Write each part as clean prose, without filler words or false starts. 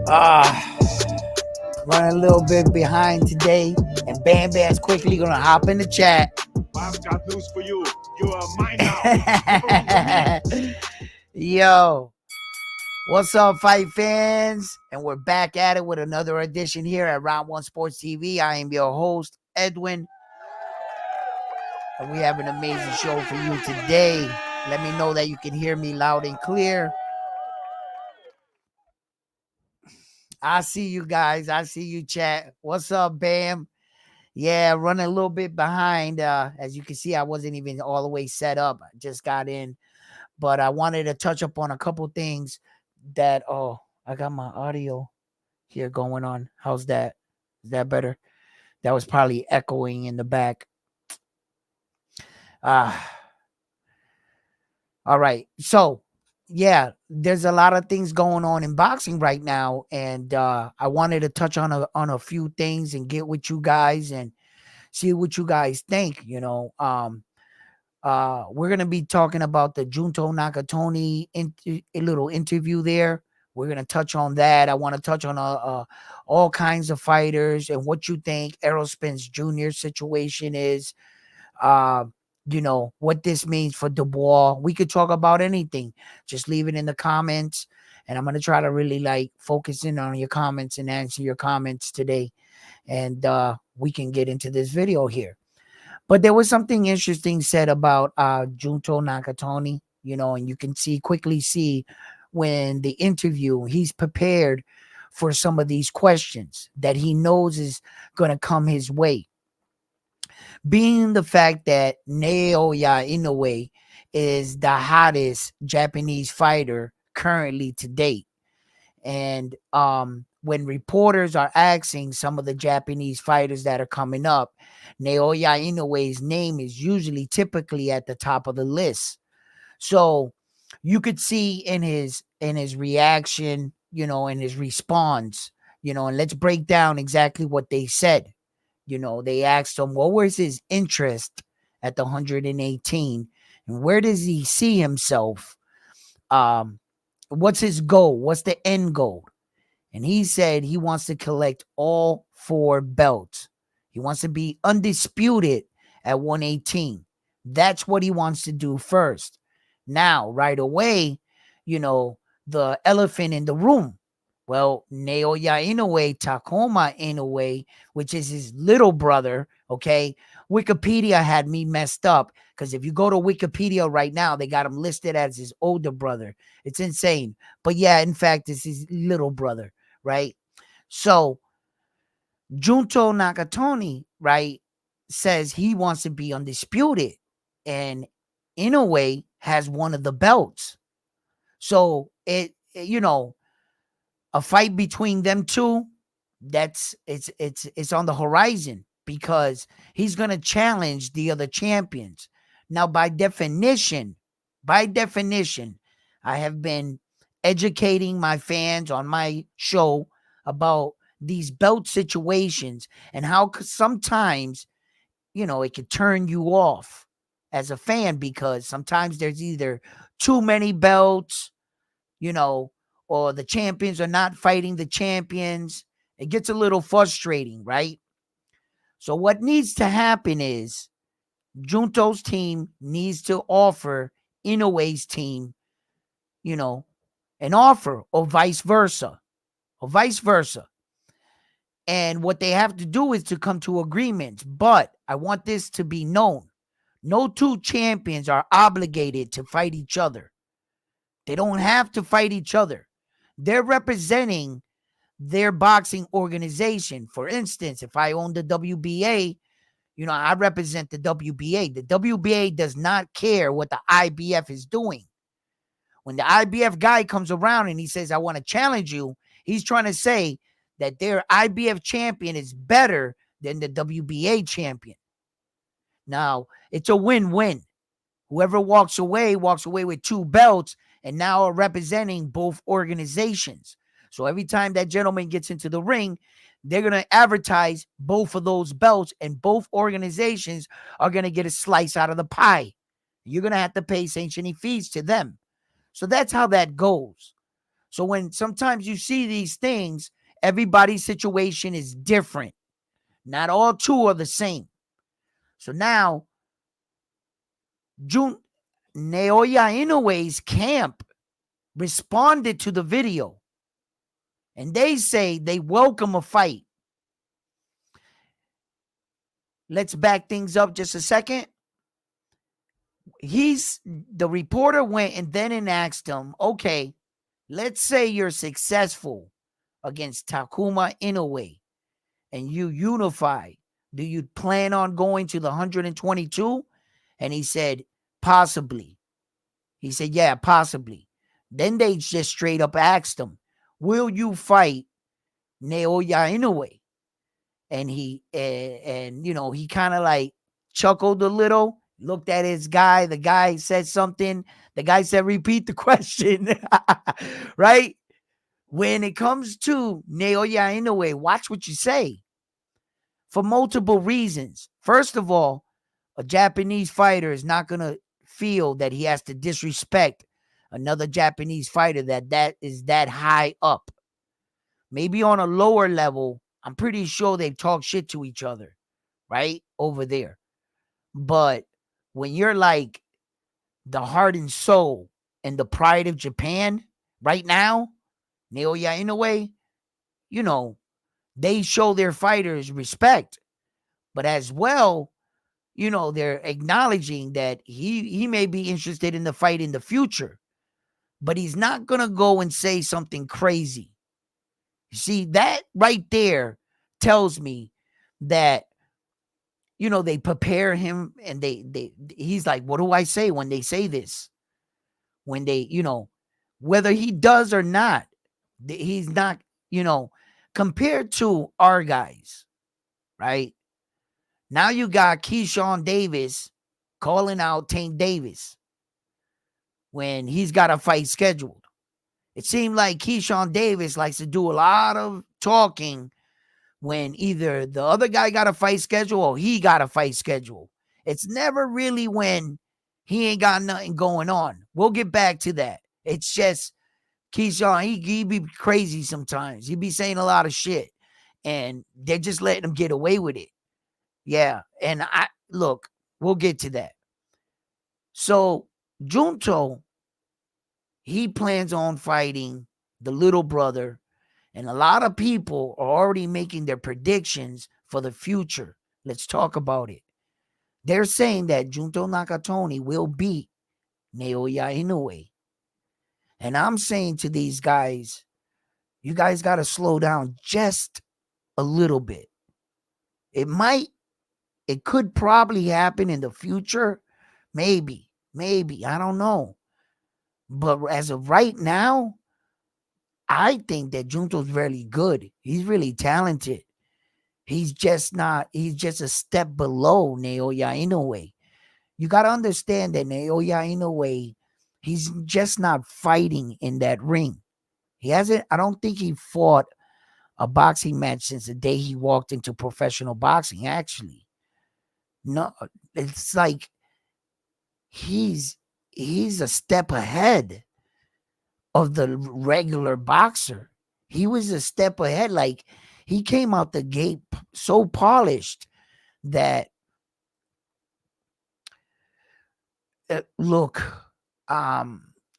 Ah, running a little bit behind today, and Bam Bam's quickly gonna hop in the chat. I've got news for you. You are mine now. Yo, what's up, fight fans? And we're back at it with another edition here at Round One Sports TV. I am your host, Edwin, and we have an amazing show for you today. Let me know that you can hear me loud and clear. I see you guys. I see you, chat. What's up, Bam? Yeah, running a little bit behind. As you can see, I wasn't even all the way set up. I just got in. But I wanted to touch up on a couple things that, I got my audio here going on. How's that? Is that better? That was probably echoing in the back. All right. So, yeah, there's a lot of things going on in boxing right now, and I wanted to touch on a few things and get with you guys and see what you guys think. We're gonna be talking about the Junto Nakatani a little interview there. We're gonna touch on that. I want to touch on all kinds of fighters and what you think Errol Spence Jr. situation is. Uh, what this means for Dubois. We could talk about anything. Just leave it in the comments, and I'm gonna try to really focus in on your comments and answer your comments today, and we can get into this video here. But there was something interesting said about Junto Nakatani, and you can quickly see when the interview, he's prepared for some of these questions that he knows is going to come his way. Being the fact that Naoya Inoue is the hottest Japanese fighter currently to date. And when reporters are asking some of the Japanese fighters that are coming up, Naoya Inoue's name is typically at the top of the list. So you could see in his reaction, in his response, and let's break down exactly what they said. They asked him what was his interest at the 118 and where does he see himself? What's his goal? What's the end goal? And he said he wants to collect all 4 belts. He wants to be undisputed at 118. That's what he wants to do first. Now, right away, the elephant in the room. Well, Naoya Inoue, Takuma Inoue, which is his little brother, okay? Wikipedia had me messed up because if you go to Wikipedia right now, they got him listed as his older brother. It's insane. But yeah, in fact, it's his little brother, right? So Junto Nakatani, right, says he wants to be undisputed. And Inoue has one of the belts. So a fight between them two, it's on the horizon because he's going to challenge the other champions. Now, by definition, I have been educating my fans on my show about these belt situations and how sometimes, it could turn you off as a fan because sometimes there's either too many belts, or the champions are not fighting the champions. It gets a little frustrating, right? So what needs to happen is Junto's team needs to offer Inoue's team, an offer or vice versa. And what they have to do is to come to agreements. But I want this to be known. No 2 champions are obligated to fight each other. They don't have to fight each other. They're representing their boxing organization. For instance, if I own the WBA, I represent the WBA. The WBA does not care what the IBF is doing. When the IBF guy comes around and he says, I want to challenge you, he's trying to say that their IBF champion is better than the WBA champion. Now, it's a win-win. Whoever walks away with 2 belts and now are representing both organizations. So every time that gentleman gets into the ring, they're going to advertise both of those belts and both organizations are going to get a slice out of the pie. You're going to have to pay sanctioning fees to them. So that's how that goes. So when sometimes you see these things, everybody's situation is different. Not all two are the same. So now, Jun Naoya Inoue's camp responded to the video, and they say they welcome a fight. Let's back things up just a second. The reporter went and asked him, okay, let's say you're successful against Takuma Inoue and you unify. Do you plan on going to the 122? And he said, possibly. He said, yeah, possibly. Then they just straight up asked him, will you fight Naoya Inoue? And he kind of like chuckled a little, looked at his guy. The guy said something. The guy said, repeat the question. Right? When it comes to Naoya Inoue, watch what you say. For multiple reasons. First of all, a Japanese fighter is not going to feel that he has to disrespect another Japanese fighter that is that high up. Maybe on a lower level, I'm pretty sure they've talked shit to each other, right? Over there. But when you're like the heart and soul and the pride of Japan right now, Naoya Inoue, they show their fighters respect. But as well, they're acknowledging that he may be interested in the fight in the future. But he's not going to go and say something crazy. See, that right there tells me that, they prepare him and he's like, what do I say when they say this? When they, whether he does or not, he's not, compared to our guys, right? Now you got Keyshawn Davis calling out Tank Davis when he's got a fight scheduled. It seemed like Keyshawn Davis likes to do a lot of talking when either the other guy got a fight schedule or he got a fight schedule. It's never really when he ain't got nothing going on. We'll get back to that. It's just Keyshawn, he be crazy sometimes. He be saying a lot of shit, and they're just letting him get away with it. Yeah, and look, we'll get to that. So Junto, he plans on fighting the little brother, and a lot of people are already making their predictions for the future. Let's talk about it. They're saying that Junto Nakatani will beat Naoya Inoue. And I'm saying to these guys, you guys got to slow down just a little bit. It could probably happen in the future. Maybe, I don't know. But as of right now, I think that Junto's really good. He's really talented. He's just a step below Naoya Inoue. You got to understand that Naoya Inoue, he's just not fighting in that ring. I don't think he fought a boxing match since the day he walked into professional boxing, actually. No, it's like he's a step ahead of the regular boxer. He was a step ahead. Like, he came out the gate so polished that look,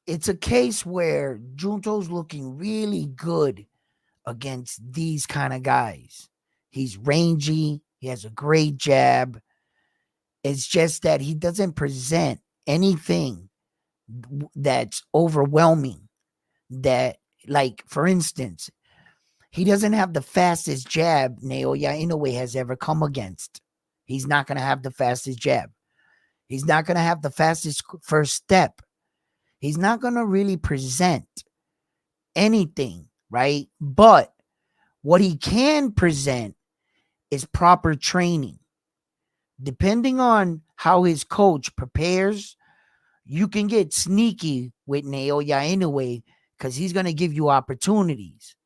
it's a case where Junto's looking really good against these kind of guys. He's rangy. He has a great jab. It's just that he doesn't present anything that's overwhelming. That, like, for instance, he doesn't have the fastest jab Naoya Inoue has ever come against. He's not going to have the fastest jab. He's not going to have the fastest first step. He's not going to really present anything, right? But what he can present is proper training. Depending on how his coach prepares, you can get sneaky with Naoya Inoue because he's going to give you opportunities.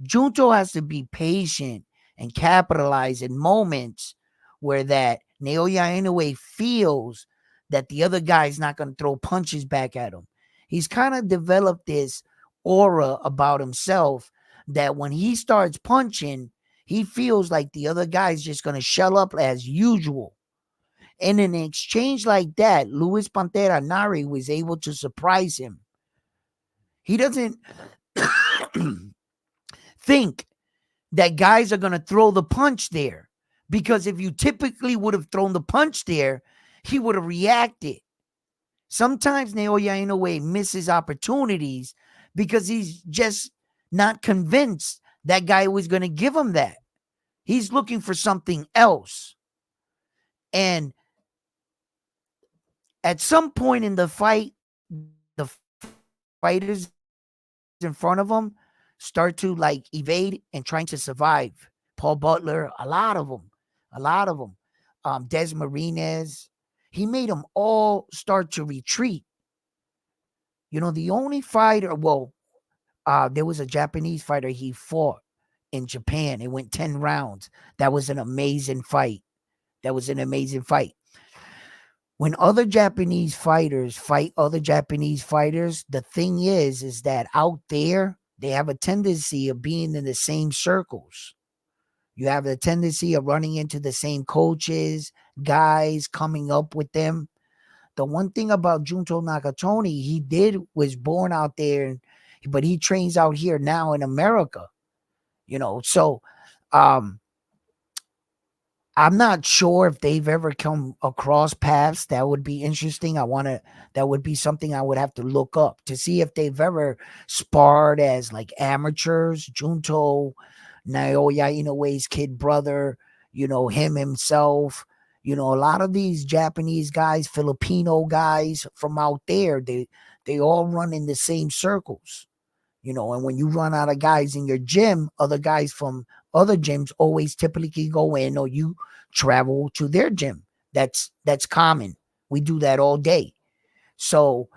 Junto has to be patient and capitalize in moments where that Naoya Inoue feels that the other guy's not going to throw punches back at him. He's kind of developed this aura about himself that when he starts punching, he feels like the other guy's just going to shell up as usual. And in an exchange like that, Luis Pantera Nari was able to surprise him. He doesn't think that guys are going to throw the punch there, because if you typically would have thrown the punch there, he would have reacted. Sometimes Naoya Inoue misses opportunities because he's just not convinced that guy was going to give him that. He's looking for something else. And at some point in the fight, the fighters in front of him start to like evade and trying to survive. Paul Butler, a lot of them, Des Marinez. He made them all start to retreat. The only fighter, there was a Japanese fighter he fought in Japan. It went 10 rounds. That was an amazing fight. When other Japanese fighters fight other Japanese fighters, the thing is that out there, they have a tendency of being in the same circles. You have the tendency of running into the same coaches, guys, coming up with them. The one thing about Junto Nakatani, was born out there, but he trains out here now in America. So I'm not sure if they've ever come across paths. That would be interesting. That would be something I would have to look up to see if they've ever sparred as like amateurs. Junto, Naoya Inoue's kid brother, him himself. A lot of these Japanese guys, Filipino guys from out there, they all run in the same circles. And when you run out of guys in your gym, other guys from other gyms always typically go in, or you travel to their gym. That's common. We do that all day. So,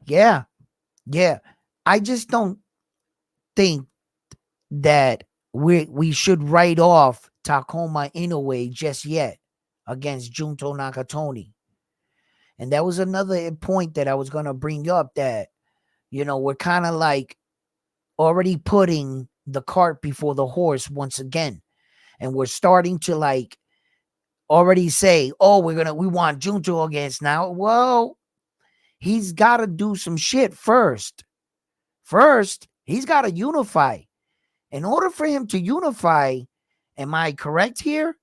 yeah. I just don't think that we should write off Takuma Inoue just yet against Junto Nakatani. And that was another point that I was going to bring up, that we're kind of like already putting the cart before the horse once again. And we're starting to like already say, oh, we want Junto against now. Well, he's got to do some shit first. First, he's got to unify. In order for him to unify, am I correct here?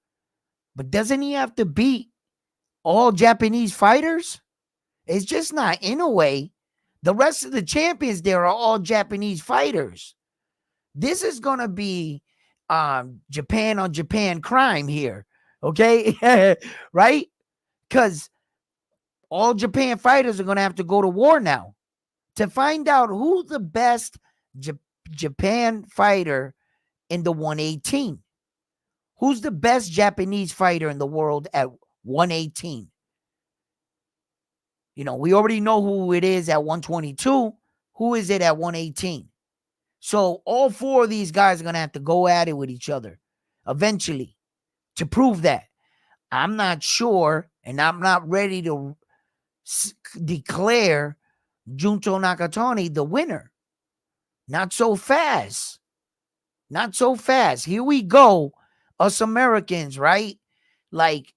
But doesn't he have to beat all Japanese fighters? It's just not Inoue. The rest of the champions there are all Japanese fighters. This is going to be Japan on Japan crime here. Okay? Right? Because all Japan fighters are going to have to go to war now to find out who the best Japan fighter in the 118. Who's the best Japanese fighter in the world at 118? We already know who it is at 122. Who is it at 118? So all four of these guys are going to have to go at it with each other eventually to prove that. I'm not sure, and I'm not ready to declare Junto Nakatani the winner. Not so fast. Not so fast. Here we go. Us Americans, right? Like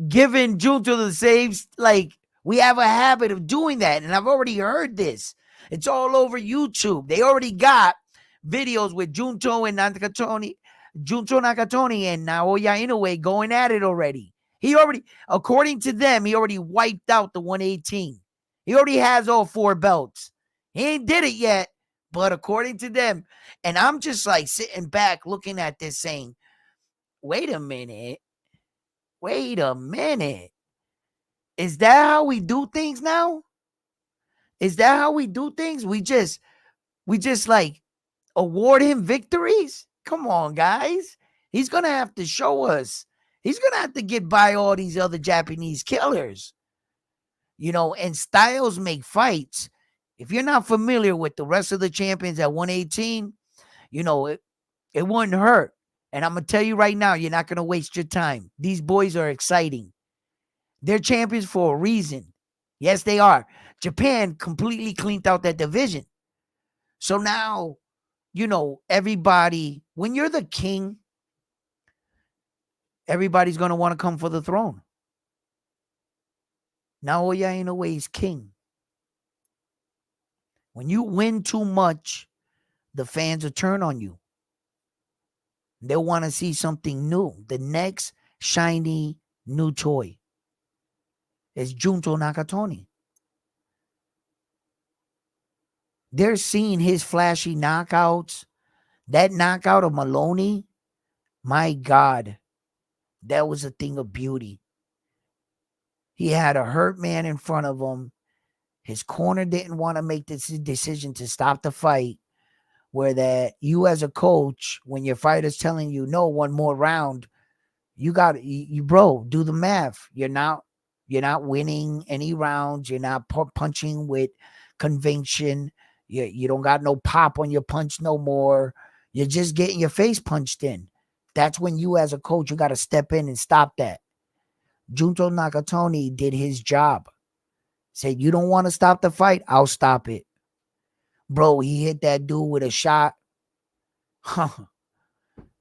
giving Junto the saves. Like we have a habit of doing that. And I've already heard this. It's all over YouTube. They already got videos with Junto Nakatani and Naoya Inoue going at it already. According to them, he already wiped out the 118. He already has all four belts. He ain't did it yet, but according to them, and I'm just like sitting back looking at this saying, wait a minute. Is that how we do things now? Is that how we do things? We just like award him victories? Come on, guys. He's going to have to show us. He's going to have to get by all these other Japanese killers. And styles make fights. If you're not familiar with the rest of the champions at 118, it wouldn't hurt. And I'm going to tell you right now, you're not going to waste your time. These boys are exciting. They're champions for a reason. Yes, they are. Japan completely cleaned out that division. So now, everybody, when you're the king, everybody's going to want to come for the throne. Naoya Inoue is king. When you win too much, the fans will turn on you. They'll want to see something new. The next shiny new toy is Junto Nakatani. They're seeing his flashy knockouts. That knockout of Maloney, my God, that was a thing of beauty. He had a hurt man in front of him. His corner didn't want to make this decision to stop the fight. Where that you as a coach, when your fighter's telling you no, one more round, you got you bro, do the math. You're not winning any rounds. You're not punching with conviction. You don't got no pop on your punch no more. You're just getting your face punched in. That's when you as a coach, you got to step in and stop that. Junto Nakatani did his job. Said, you don't want to stop the fight? I'll stop it. Bro, he hit that dude with a shot.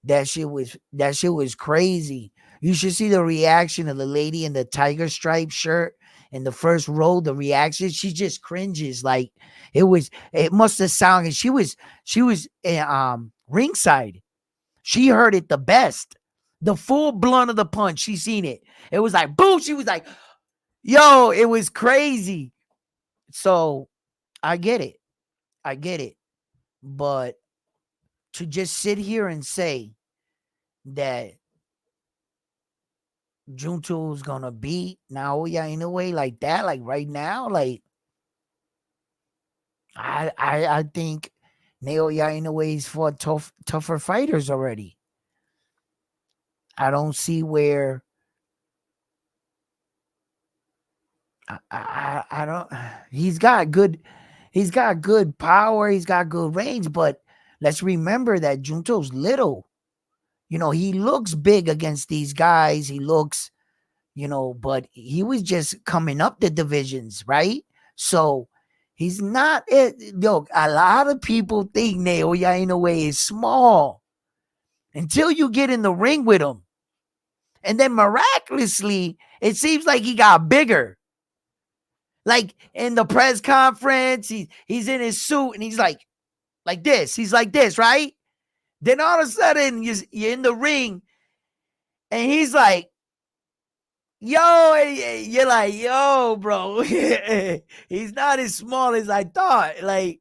That shit was crazy. You should see the reaction of the lady in the tiger stripe shirt in the first row. The reaction, she just cringes. Like it must have sounded. She was ringside. She heard it the best. The full blunt of the punch. She seen it. It was like boom. She was like, yo, it was crazy. So I get it. But to just sit here and say that Junto's gonna beat Naoya Inoue like that, like right now, like I think Naoya Inoue's fought tougher fighters already. I don't see where I don't. He's got good power. He's got good range, but let's remember that Junto's little. He looks big against these guys. He looks, but he was just coming up the divisions, right? So he's not it. Yo, a lot of people think Naoya Inoue is small until you get in the ring with him. And then miraculously, it seems like he got bigger. Like in the press conference, he's in his suit and he's like this. He's like this, right? Then all of a sudden, you're in the ring and he's like, yo, you're like, yo, bro. He's not as small as I thought. Like,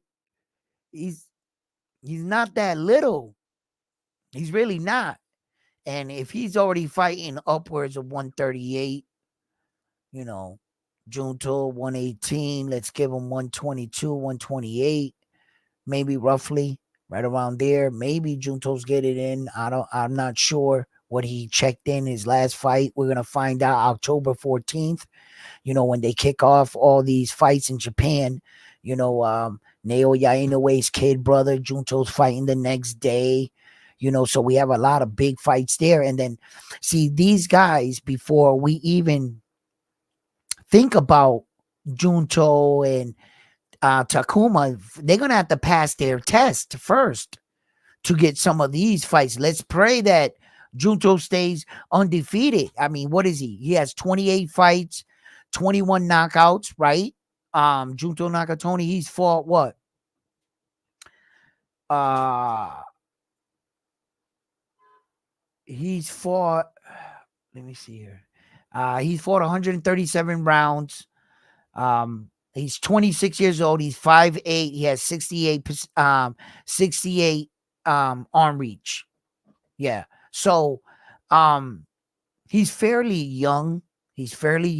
he's not that little. He's really not. And if he's already fighting upwards of 138, Junto 118, let's give him 122, 128, maybe roughly right around there. Maybe Junto's get it in. I'm not sure what he checked in his last fight. We're gonna find out October 14th. When they kick off all these fights in Japan. Naoya Inoue's kid brother Junto's fighting the next day. So we have a lot of big fights there. And then see these guys before we even think about Junto and Takuma, they're gonna have to pass their test first to get some of these fights. Let's pray that Junto stays undefeated. I mean, what is he? He has 28 fights, 21 knockouts, right? Junto Nakatani, he's fought what? He's fought, let me see here. He's fought 137 rounds. He's 26 years old. He's 5'8". He has 68 arm reach. Yeah. So he's fairly young. He's pretty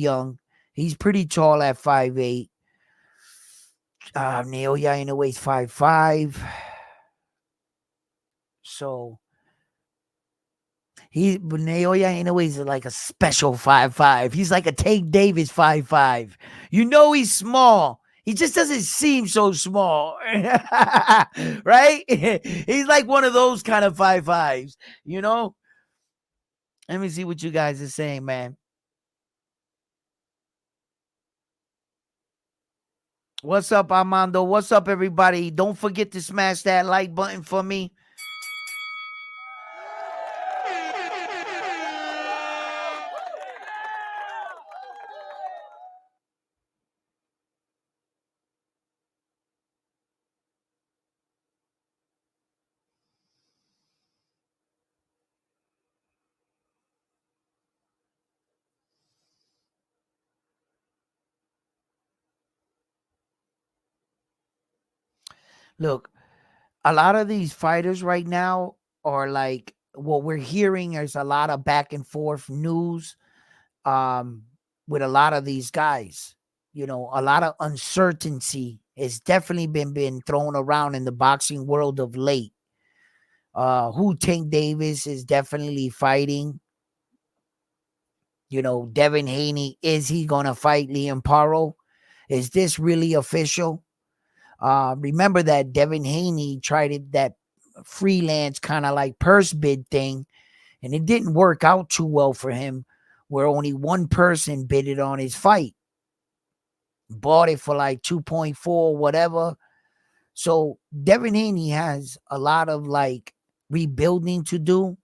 tall at 5'8". Naoya Inoue's 5'5". So Naoya Inoue is like a special 5'5". He's like a Tank Davis 5'5". He's small. He just doesn't seem so small. Right? He's like one of those kind of 5'5s, Let me see what you guys are saying, man. What's up, Armando? What's up, everybody? Don't forget to smash that like button for me. Look, a lot of these fighters right now are like, what we're hearing is a lot of back and forth news um with a lot of these guys. You know, a lot of uncertainty has definitely been thrown around in the boxing world of late. Who Tank Davis is definitely fighting. You know, Devin Haney, is he gonna fight Liam Paro? Is this really official? Remember that Devin Haney tried that freelance kind of like purse bid thing, and it didn't work out too well for him, where only one person bidded on his fight, bought it for like 2.4, whatever. So Devin Haney has a lot of like rebuilding to do,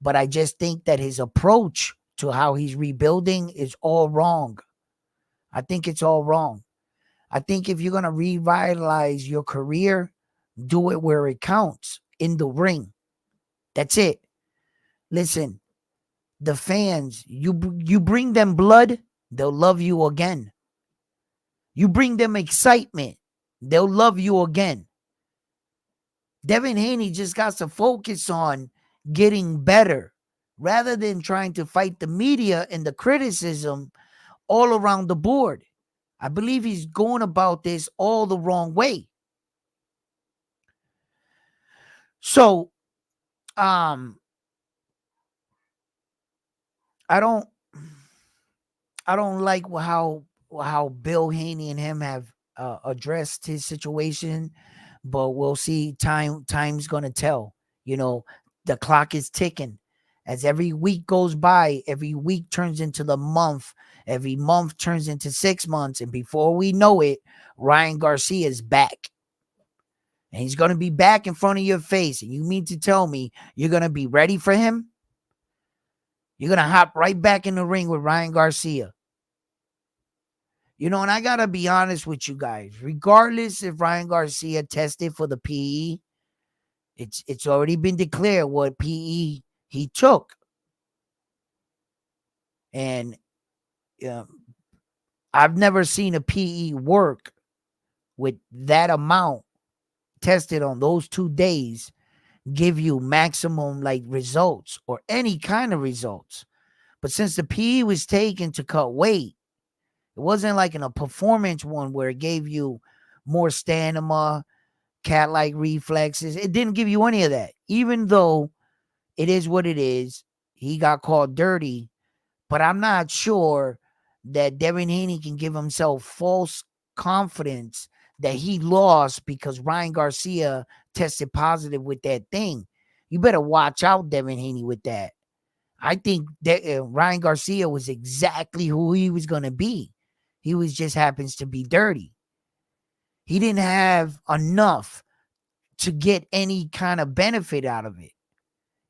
but I just think that his approach to how he's rebuilding is all wrong. I think it's all wrong. I think if you're going to revitalize your career, do it where it counts, in the ring. That's it. Listen, the fans, you bring them blood, they'll love you again. You bring them excitement, they'll love you again. Devin Haney just got to focus on getting better rather than trying to fight the media and the criticism all around the board. I believe he's going about this all the wrong way. So, I don't like how Bill Haney and him have addressed his situation, but we'll see. Time's gonna tell. You know, the clock is ticking. As every week goes by, every week turns into the month. Every month turns into 6 months, and before we know it, Ryan Garcia is back. And he's going to be back in front of your face. And you mean to tell me you're going to be ready for him? You're going to hop right back in the ring with Ryan Garcia. You know, and I got to be honest with you guys. Regardless if Ryan Garcia tested for the PE, it's already been declared what PE he took. And I've never seen a PE work with that amount tested on those 2 days give you maximum like results or any kind of results. But since the PE was taken to cut weight, it wasn't like in a performance one where it gave you more stamina, cat-like reflexes. It didn't give you any of that. Even though it is what it is, he got called dirty. But I'm not sure that Devin Haney can give himself false confidence that he lost because Ryan Garcia tested positive with that thing. You better watch out, Devin Haney, with that. I think that Ryan Garcia was exactly who he was going to be. He was just happens to be dirty. He didn't have enough to get any kind of benefit out of it.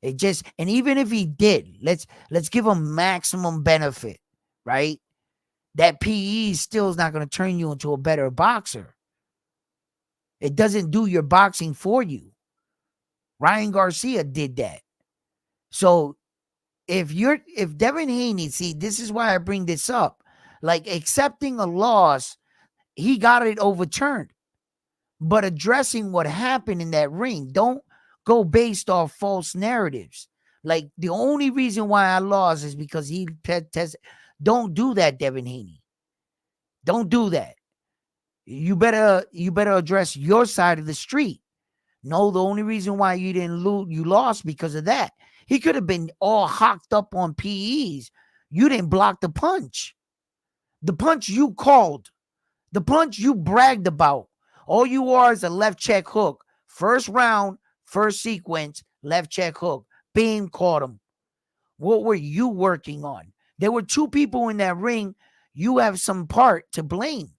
It just, and even if he did, let's give him maximum benefit, right? That PE still is not going to turn you into a better boxer. It doesn't do your boxing for you. Ryan Garcia did that. So if Devin Haney, see, this is why I bring this up. Like accepting a loss, he got it overturned. But addressing what happened in that ring, don't go based off false narratives. Like the only reason why I lost is because he tested. Don't do that, Devin Haney. Don't do that. You better address your side of the street. No, the only reason why you didn't lose, you lost because of that. He could have been all hocked up on PEs. You didn't block the punch. The punch you called. The punch you bragged about. All you are is a left check hook. First round, first sequence, left check hook. Bam, caught him. What were you working on? There were 2 people in that ring. You have some part to blame.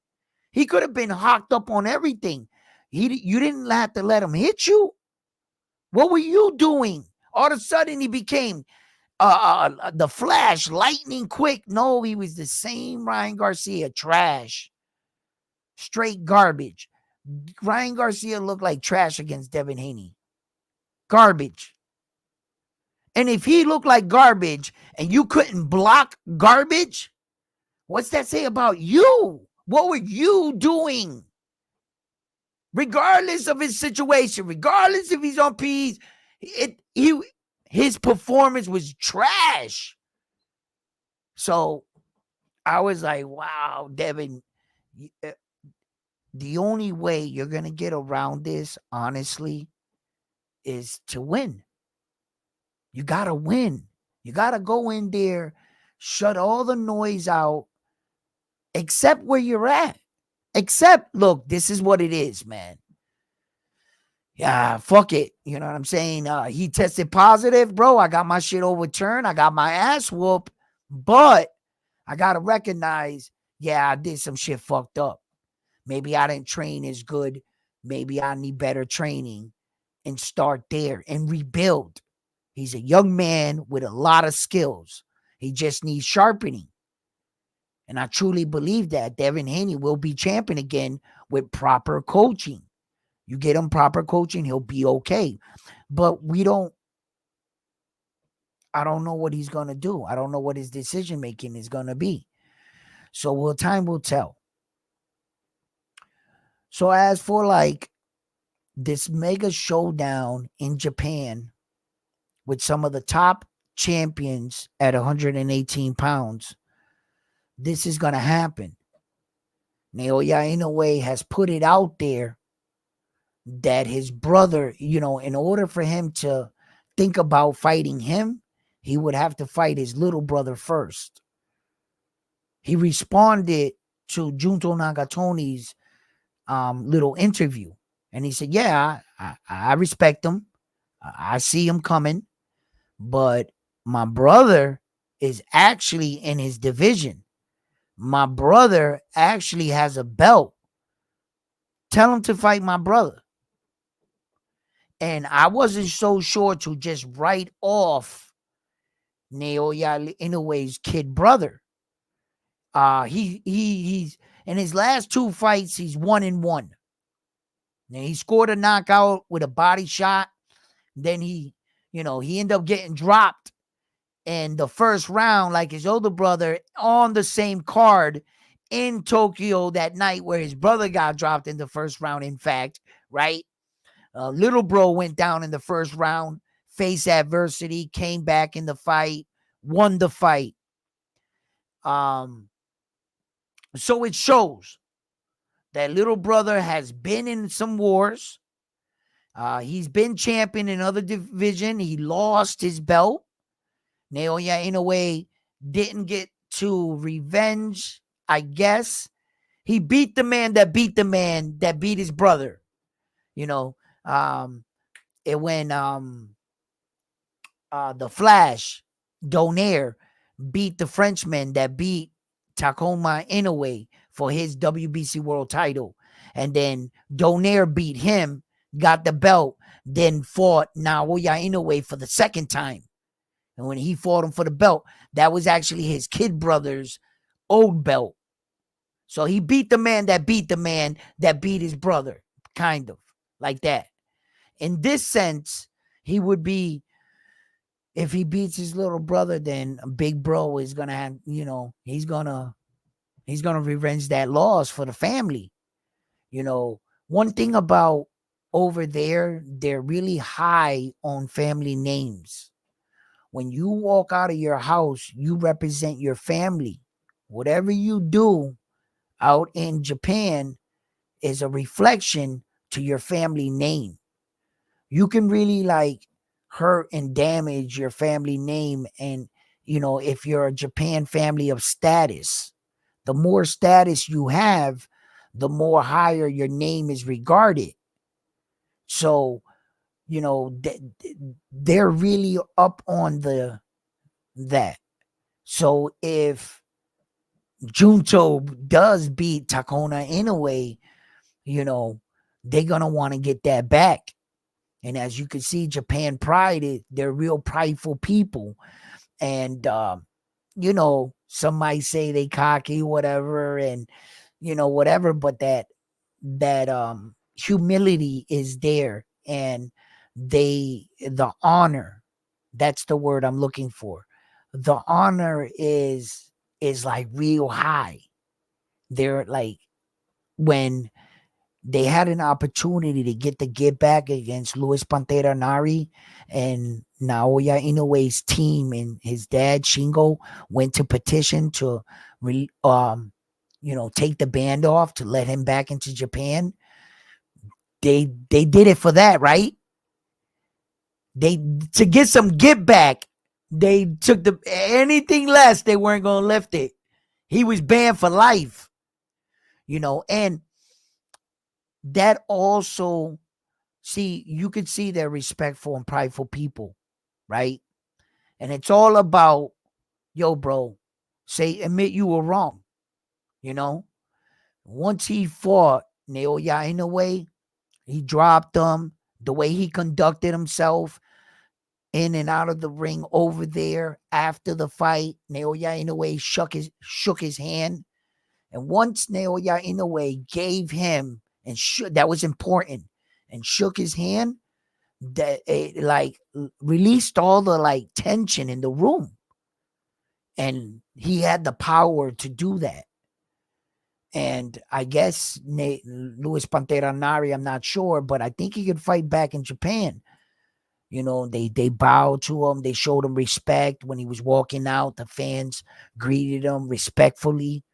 He could have been hocked up on everything. You didn't have to let him hit you. What were you doing? All of a sudden, he became the Flash, lightning quick. No, he was the same Ryan Garcia, trash, straight garbage. Ryan Garcia looked like trash against Devin Haney. Garbage. And if he looked like garbage and you couldn't block garbage, what's that say about you? What were you doing? Regardless of his situation, regardless if he's on P's, his performance was trash. So I was like, wow, Devin, the only way you're going to get around this, honestly, is to win. You got to win. You got to go in there, shut all the noise out, accept where you're at. Except, look, this is what it is, man. Yeah, fuck it. You know what I'm saying? He tested positive, bro. I got my shit overturned. I got my ass whooped. But I got to recognize, yeah, I did some shit fucked up. Maybe I didn't train as good. Maybe I need better training and start there and rebuild. He's a young man with a lot of skills. He just needs sharpening. And I truly believe that Devin Haney will be champion again with proper coaching. You get him proper coaching, he'll be okay. But I don't know what he's going to do. I don't know what his decision making is going to be. So time will tell. So as for like this mega showdown in Japan with some of the top champions at 118 pounds, this is going to happen. Naoya Inoue has put it out there that his brother, in order for him to think about fighting him, he would have to fight his little brother first. He responded to Junto Nakatani's little interview, and he said, yeah, I respect him. I see him coming, but my brother is actually in his division. My brother actually has a belt. Tell him to fight my brother. And I wasn't so sure to just write off Naoya Inoue's kid brother. He's in his last two fights, he's 1-1. Now he scored a knockout with a body shot. Then he ended up getting dropped in the first round, like his older brother, on the same card in Tokyo that night where his brother got dropped in the first round, in fact, right? Little bro went down in the first round, faced adversity, came back in the fight, won the fight. So it shows that little brother has been in some wars. He's been champion in other division. He lost his belt. Naoya Inoue didn't get to revenge, I guess. He beat the man that beat his brother. When the Flash, Donaire, beat the Frenchman that beat Takuma Inoue for his WBC world title. And then Donaire beat him, got the belt, then fought Naoya Inoue for the second time. And when he fought him for the belt, that was actually his kid brother's old belt. So he beat the man that beat his brother, kind of like that. In this sense, he would be, if he beats his little brother, then big bro is gonna have, he's gonna revenge that loss for the family. One thing about over there, they're really high on family names. When you walk out of your house, you represent your family. Whatever you do out in Japan is a reflection to your family name. You can really hurt and damage your family name. And, if you're a Japan family of status, the more status you have, the more higher your name is regarded. So, they're really up on that. So if Junto does beat Takona Inoue, you know, they're going to want to get that back. And as you can see, Japan Pride, they're real prideful people. And, you know, some might say they cocky, whatever, and, you know, whatever, but that humility is there. And the honor, that's the word I'm looking for. The honor is like real high. They're like, when they had an opportunity to get back against Luis Pantera Nari, and Naoya Inoue's team and his dad Shingo went to petition to take the band off to let him back into Japan. They did it for that, right? They, to get some get back, they took anything less, they weren't gonna lift it. He was banned for life, and that also, see, you could see they're respectful and prideful people, right? And it's all about, yo, bro, admit you were wrong. Once he fought Naoya Inoue, he dropped him. The way he conducted himself in and out of the ring over there after the fight, Naoya Inoue shook his hand. And once Naoya Inoue gave him, and that was important, and shook his hand, that it released all the tension in the room. And he had the power to do that. And I guess Luis Pantera Nari, I'm not sure, but I think he could fight back in Japan. They bowed to him. They showed him respect when he was walking out. The fans greeted him respectfully.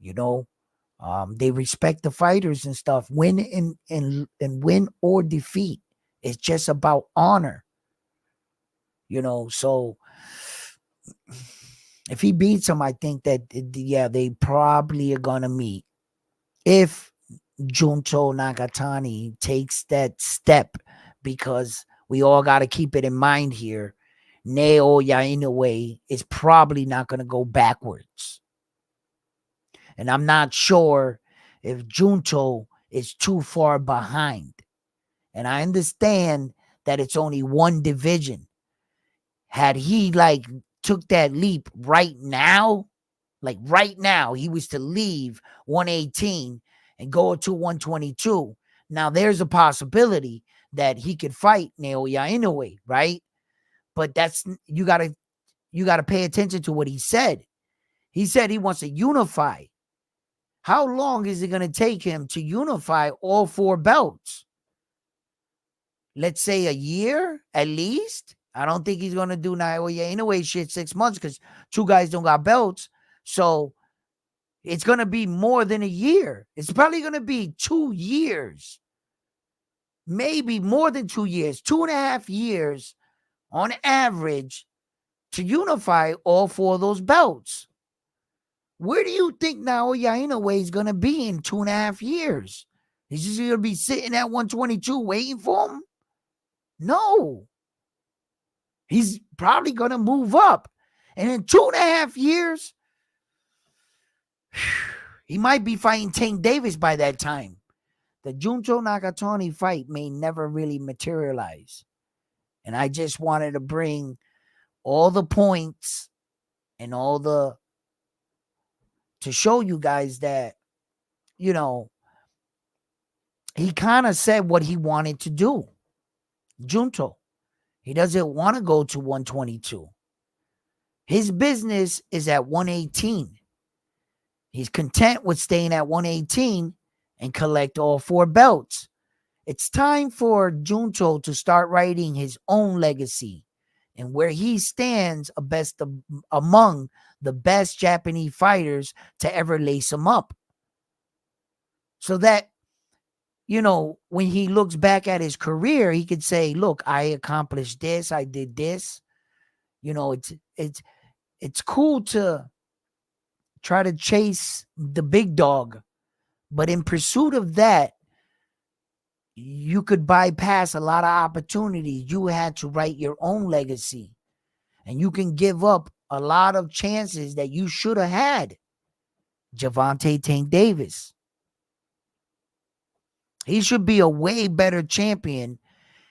They respect the fighters and stuff. Win and win or defeat, it's just about honor. So if he beats him, I think that, yeah, they probably are gonna meet. If Junto Nakatani takes that step, because we all got to keep it in mind here, Naoya Inoue is probably not going to go backwards. And I'm not sure if Junto is too far behind. And I understand that it's only one division. Had he took that leap right now, he was to leave 118 and go to 122. Now there's a possibility that he could fight Naoya Inoue, right? But that's, you gotta pay attention to what he said. He said he wants to unify. How long is it gonna take him to unify all four belts? Let's say a year at least. I don't think he's gonna do Naoya Inoue shit 6 months, because two guys don't got belts. So it's going to be more than a year. It's probably going to be 2 years. Maybe more than 2 years. 2.5 years on average to unify all four of those belts. Where do you think Naoya Inoue is going to be in 2.5 years? Is he going to be sitting at 122 waiting for him? No. He's probably going to move up. And in 2.5 years, he might be fighting Tank Davis by that time. The Junto Nakatani fight may never really materialize. And I just wanted to bring all the points and to show you guys that, he kind of said what he wanted to do. Junto. He doesn't want to go to 122. His business is at 118. He's content with staying at 118 and collect all four belts. It's time for Junto to start writing his own legacy and where he stands among the best Japanese fighters to ever lace him up. So that, when he looks back at his career, he could say, look, I accomplished this, I did this. It's cool to try to chase the big dog, but in pursuit of that, you could bypass a lot of opportunities. You had to write your own legacy, and you can give up a lot of chances that you should have had. Gervonta Tank Davis. He should be a way better champion.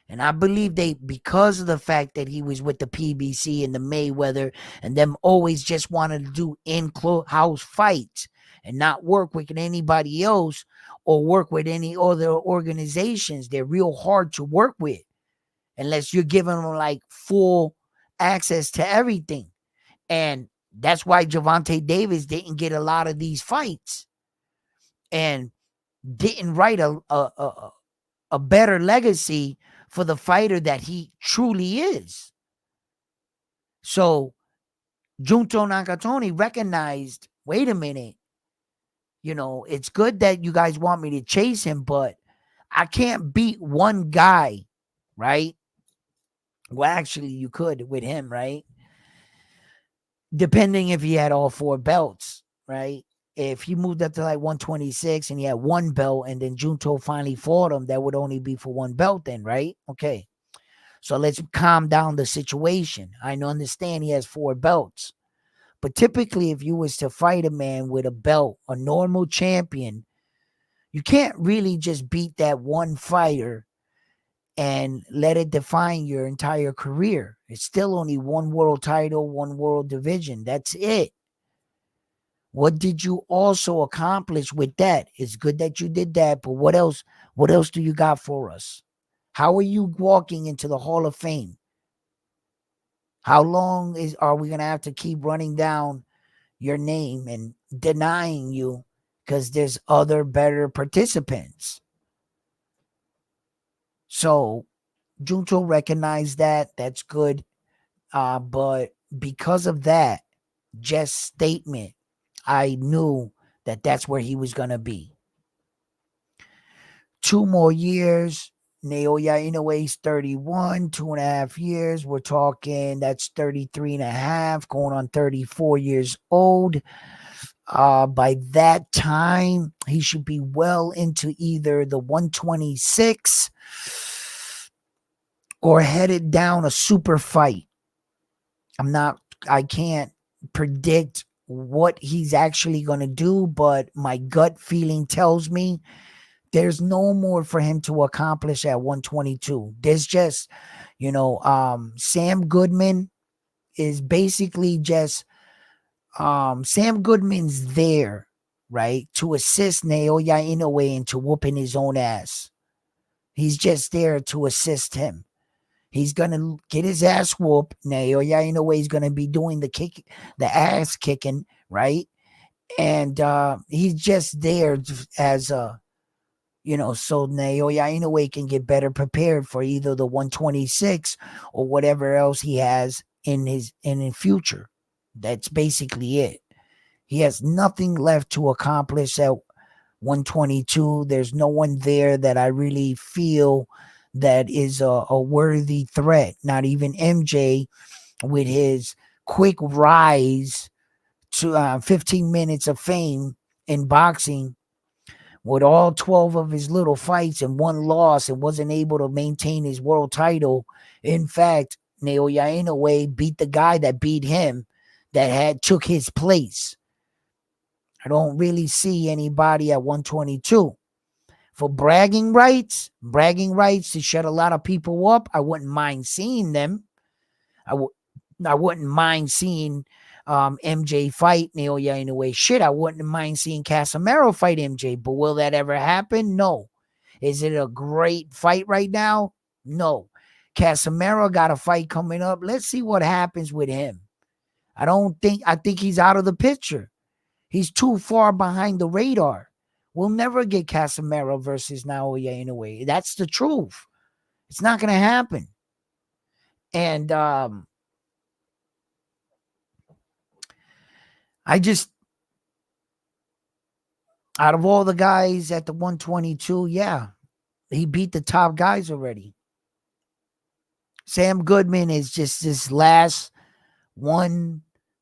And I believe because of the fact that he was with the PBC and the Mayweather and them always just wanted to do in-house fights and not work with anybody else or work with any other organizations. They're real hard to work with unless you're giving them like full access to everything. And that's why Gervonta Davis didn't get a lot of these fights and didn't write a better legacy for the fighter that he truly is. So Junto Nakatani recognized, wait a minute, it's good that you guys want me to chase him, but I can't beat one guy, right? Well, actually, you could with him, right? Depending if he had all 4 belts, right? If he moved up to like 126 and he had 1 belt and then Junto finally fought him, that would only be for 1 belt then, right? Okay. So let's calm down the situation. I understand he has 4 belts. But typically, if you was to fight a man with a belt, a normal champion, you can't really just beat that one fighter and let it define your entire career. It's still only 1 world title, 1 world division. That's it. What did you also accomplish with that? It's good that you did that, but what else? What else do you got for us? How are you walking into the Hall of Fame? How long are we going to have to keep running down your name and denying you because there's other better participants? So Junto recognized that. That's good. But because of that just statement, I knew that that's where he was going to be. 2 more years. Naoya Inoue's 31, 2.5 years. We're talking that's 33 and a half, going on 34 years old. By that time, he should be well into either the 126 or headed down a super fight. I can't predict what he's actually going to do, but my gut feeling tells me there's no more for him to accomplish at 122. There's just, Sam Goodman is basically just, Sam Goodman's there, right, to assist Naoya Inoue into whooping his own ass. He's just there to assist him. He's going to get his ass whooped. Naoya Inoue is going to be doing the ass kicking, right? And he's just there as a, so Naoya Inoue can get better prepared for either the 126 or whatever else he has in his future. That's basically it. He has nothing left to accomplish at 122. There's no one there that I really feel that is a worthy threat. Not even MJ with his quick rise to 15 minutes of fame in boxing, with all 12 of his little fights and 1 loss, and wasn't able to maintain his world title. In fact, Naoya Inoue beat the guy that beat him that took his place. I don't really see anybody at 122. For bragging rights to shut a lot of people up, I wouldn't mind seeing them. I wouldn't mind seeing MJ fight Naoya Inoue. Shit, I wouldn't mind seeing Casemiro fight MJ. But will that ever happen? No. Is it a great fight right now? No. Casemiro got a fight coming up. Let's see what happens with him. I think he's out of the picture. He's too far behind the radar. We'll never get Casemiro versus Naoya Inoue. That's the truth. It's not going to happen. And I just, out of all the guys at the 122, yeah, he beat the top guys already. Sam Goodman is just this last one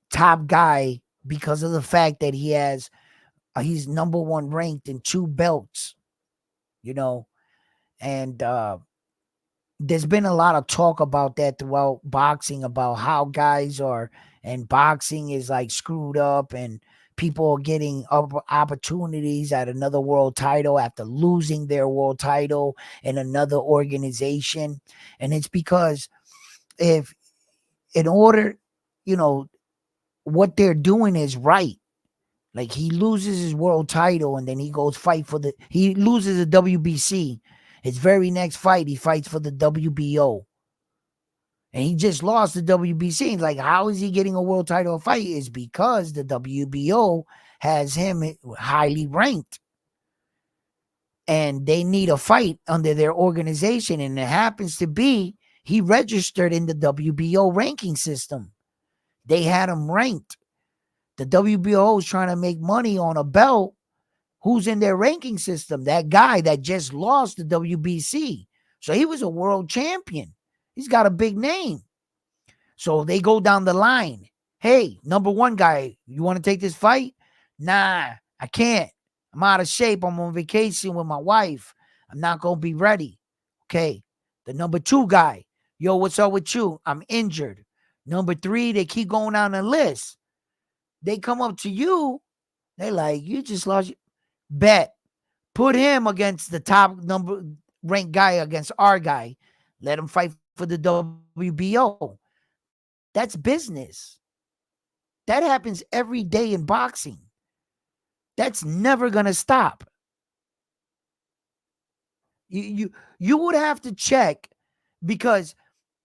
top guy because of the fact that he's number 1 ranked in 2 belts, and there's been a lot of talk about that throughout boxing, about how guys are, and boxing is like screwed up and people are getting opportunities at another world title after losing their world title in another organization. And it's because if in order, you know, what they're doing is right. Like he loses his world title and then he goes fight for he loses the WBC. His very next fight, he fights for the WBO. And he just lost the WBC. It's like, how is he getting a world title fight? Is because the WBO has him highly ranked. And they need a fight under their organization. And it happens to be he registered in the WBO ranking system. They had him ranked. The WBO is trying to make money on a belt who's in their ranking system. That guy that just lost the WBC. So he was a world champion. He's got a big name. So they go down the line. Hey, number one guy, you want to take this fight? Nah, I can't. I'm out of shape. I'm on vacation with my wife. I'm not going to be ready. Okay. The number two guy, yo, what's up with you? I'm injured. Number three, they keep going down the list. They come up to you. They like, you just lost. Bet. Put him against the top number ranked guy against our guy. Let him fight for the WBO. That's business. That happens every day in boxing. That's never going to stop. You would have to check, because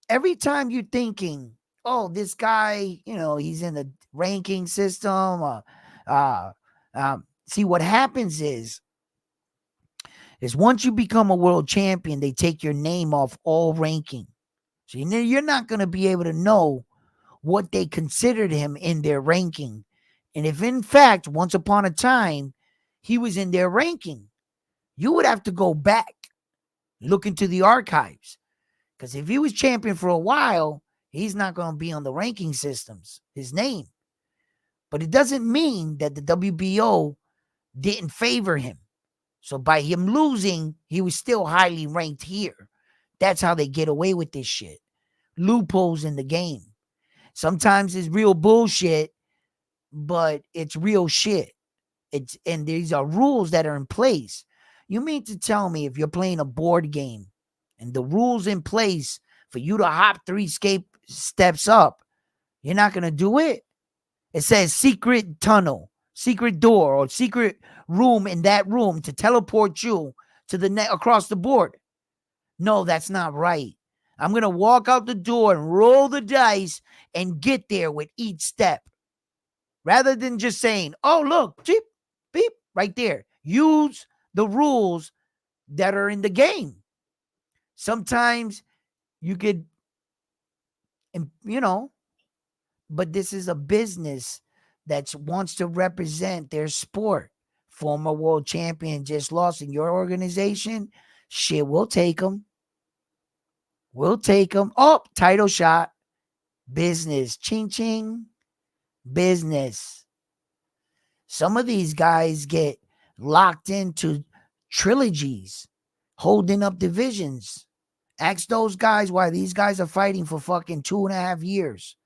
every time you're thinking, oh, this guy, he's in the ranking system. See, what happens is once you become a world champion, they take your name off all ranking. So you're not going to be able to know what they considered him in their ranking. And if in fact, once upon a time, he was in their ranking, you would have to go back, look into the archives. Because if he was champion for a while, he's not going to be on the ranking systems, his name. But it doesn't mean that the WBO didn't favor him. So by him losing, he was still highly ranked here. That's how they get away with this shit. Loopholes in the game. Sometimes it's real bullshit, but it's real shit. And these are rules that are in place. You mean to tell me if you're playing a board game and the rules in place for you to hop 3 steps up, you're not going to do it? It says secret tunnel, secret door, or secret room in that room to teleport you to the across the board. No, that's not right. I'm going to walk out the door and roll the dice and get there with each step. Rather than just saying, oh, look, beep, beep, right there. Use the rules that are in the game. Sometimes you could, but this is a business that wants to represent their sport. Former world champion just lost in your organization. Shit, we'll take them. We'll take them. Oh, title shot. Business. Ching, ching. Business. Some of these guys get locked into trilogies, holding up divisions. Ask those guys why these guys are fighting for fucking 2.5 years.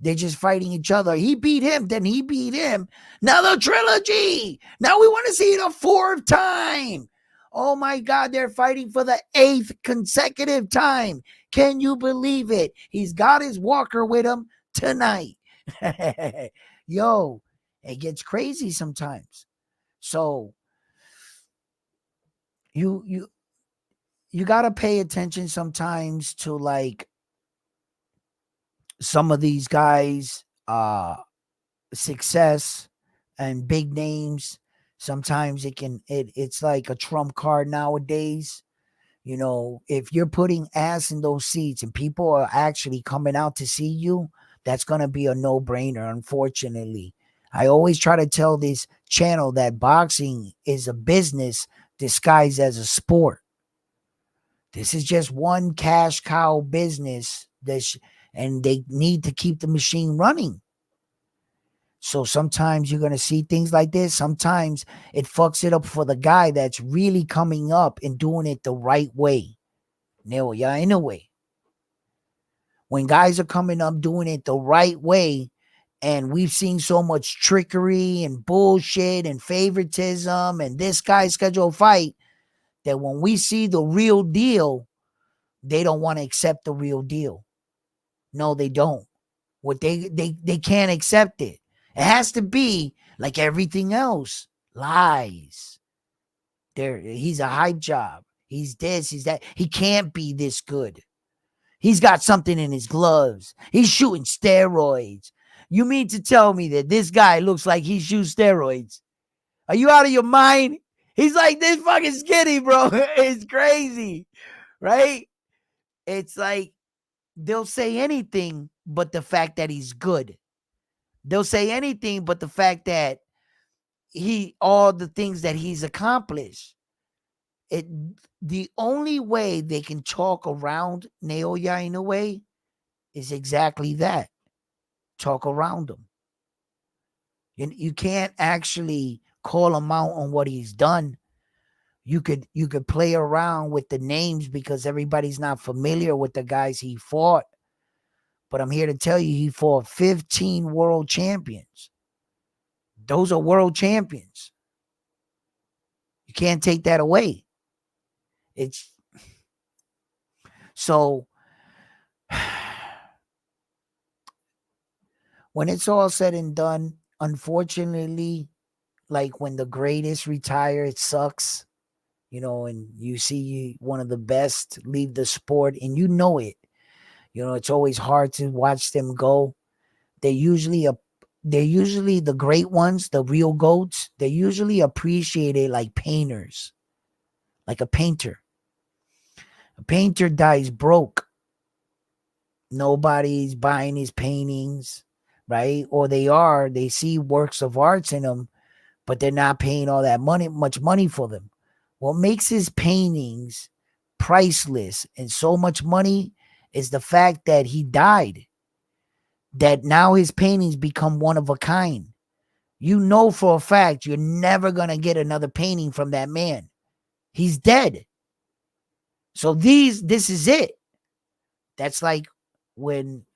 They're just fighting each other. He beat him, then he beat him. Now the trilogy. Now we want to see it a 4th time. Oh my God, they're fighting for the 8th consecutive time. Can you believe it? He's got his walker with him tonight. Yo, it gets crazy sometimes. So you got to pay attention sometimes to like some of these guys success and big names. Sometimes it's like a trump card nowadays. If you're putting ass in those seats and people are actually coming out to see you, that's going to be a no-brainer, unfortunately. I always try to tell this channel that boxing is a business disguised as a sport. This is just one cash cow business, and they need to keep the machine running. So sometimes you're going to see things like this. Sometimes it fucks it up for the guy that's really coming up and doing it the right way. Naoya Inoue. When guys are coming up doing it the right way And we've seen so much trickery and bullshit and favoritism and this guy's scheduled fight that when we see the real deal, they don't want to accept the real deal. No, they don't. What they can't accept it. It has to be like everything else. Lies. He's a hype job. He's this, he's that. He can't be this good. He's got something in his gloves. He's shooting steroids. You mean to tell me that this guy looks like he shoots steroids? Are you out of your mind? He's like this fucking skinny, bro. It's crazy, right? It's like they'll say anything but the fact that he's good. They'll say anything but the fact that all the things that he's accomplished. The only way they can talk around Naoya Inoue is exactly that. Talk around him. You can't actually call him out on what he's done. You could play around with the names because everybody's not familiar with the guys he fought. But I'm here to tell you, he fought 15 world champions. Those are world champions. You can't take that away. It's so when it's all said and done, unfortunately, like when the greatest retire, it sucks, and you see one of the best leave the sport and you know it. It's always hard to watch them go. They're usually the great ones, the real GOATs. They're usually appreciated like painters, like a painter. A painter dies broke. Nobody's buying his paintings, right? Or they see works of arts in them, but they're not paying all that much money for them. What makes his paintings priceless and so much money is the fact that he died. That now his paintings become one of a kind. You know for a fact you're never going to get another painting from that man. He's dead. So this is it. That's like when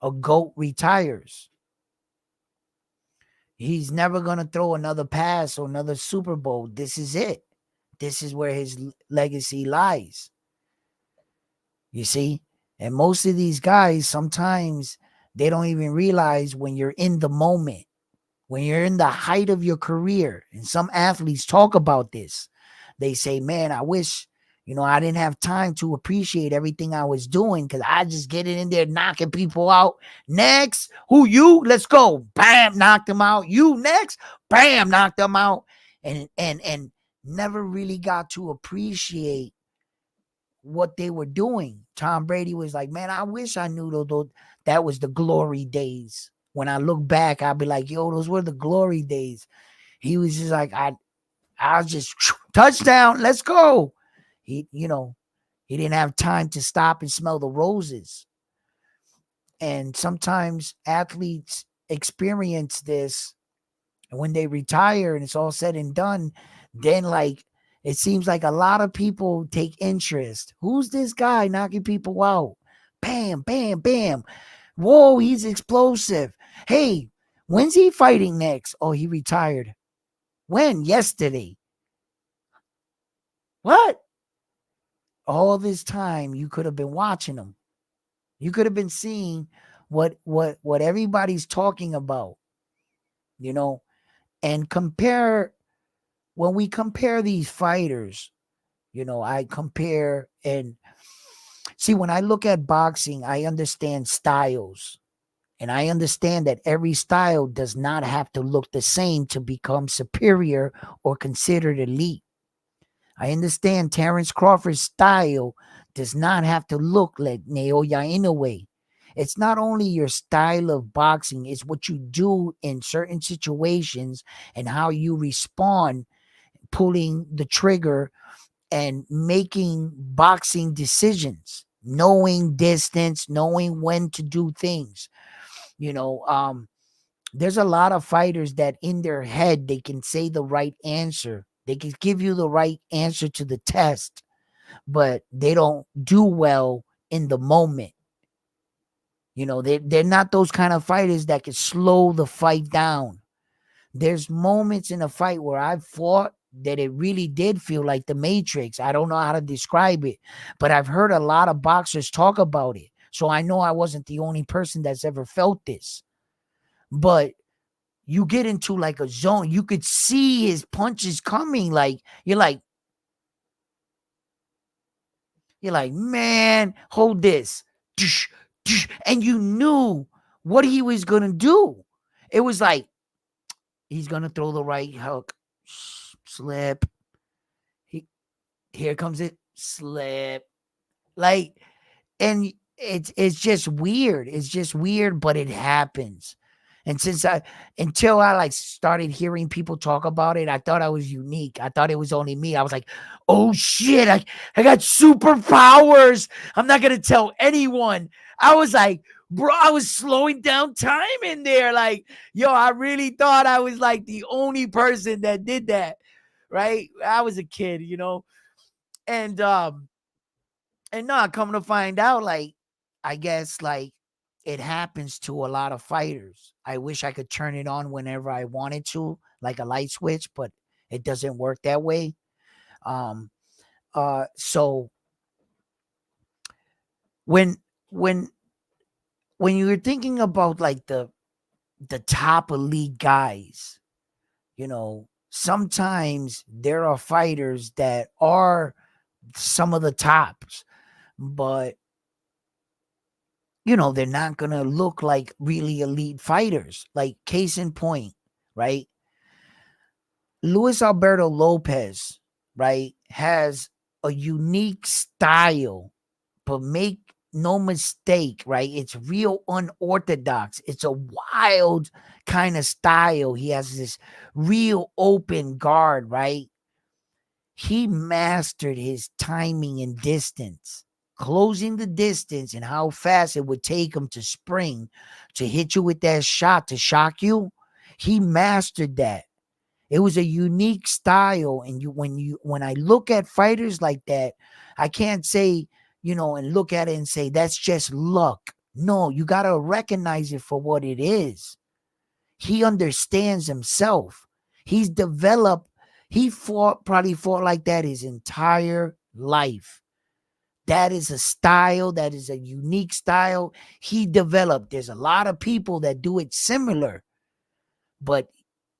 a GOAT retires. He's never going to throw another pass or another Super Bowl. This is it. This is where his legacy lies. You see? And most of these guys, sometimes they don't even realize when you're in the moment, when you're in the height of your career. And some athletes talk about this. They say, man, I wish, I didn't have time to appreciate everything I was doing because I just get it in there knocking people out. Next, who you? Let's go. Bam, knocked them out. You next. Bam, knocked them out. And never really got to appreciate what they were doing. Tom Brady was like, man, I wish I knew that was the glory days. When I look back, I'll be like, yo, those were the glory days. He was just like, I'll just touchdown. Let's go. He didn't have time to stop and smell the roses. And sometimes athletes experience this, and when they retire and it's all said and done, then like it seems like a lot of people take interest. Who's this guy knocking people out? Bam, bam, bam. Whoa, he's explosive. Hey, when's he fighting next? Oh, he retired. When? Yesterday. What? All this time you could have been watching him. You could have been seeing what everybody's talking about. And when we compare these fighters, I compare and see, when I look at boxing, I understand styles. And I understand that every style does not have to look the same to become superior or considered elite. I understand Terrence Crawford's style does not have to look like Naoya Inoue. It's not only your style of boxing, it's what you do in certain situations and how you respond, pulling the trigger and making boxing decisions, knowing distance, knowing when to do things. There's a lot of fighters that in their head, they can say the right answer. They can give you the right answer to the test, but they don't do well in the moment. You know, they're not those kind of fighters that can slow the fight down. There's moments in a fight where I've fought that it really did feel like the Matrix. I don't know how to describe it, but I've heard a lot of boxers talk about it. So I know I wasn't the only person that's ever felt this. But you get into like a zone. You could see his punches coming. Like you're like, man, hold this. And you knew what he was gonna do. It was like he's gonna throw the right hook, slip. He Here comes it, slip. Like, and it's just weird. It's just weird, but it happens. And until I like started hearing people talk about it, I thought I was unique. I thought it was only me. I was like, oh shit, I got superpowers. I'm not gonna tell anyone. I was like, bro, I was slowing down time in there. Like, yo, I really thought I was like the only person that did that. Right? I was a kid, you know. And no, coming to find out, like, I guess like it happens to a lot of fighters. I wish I could turn it on whenever I wanted to, like a light switch, but it doesn't work that way. Um, so when when when you're thinking about like the top elite guys, you know, sometimes there are fighters that are some of the tops, but you know, they're not going to look like really elite fighters. Like, case in point, right? Luis Alberto Lopez, right, has a unique style, but make no mistake, right? It's real unorthodox. It's a wild kind of style. He has this real open guard, right? He mastered his timing and distance, closing the distance and how fast it would take him to spring to hit you with that shot to shock you. He mastered that. It was a unique style. And when I look at fighters like that, I can't say, you know, and look at it and say that's just luck. No, you got to recognize it for what it is. He understands himself. He's developed, probably fought like that his entire life. That is a style, that is a unique style he developed. There's a lot of people that do it similar, but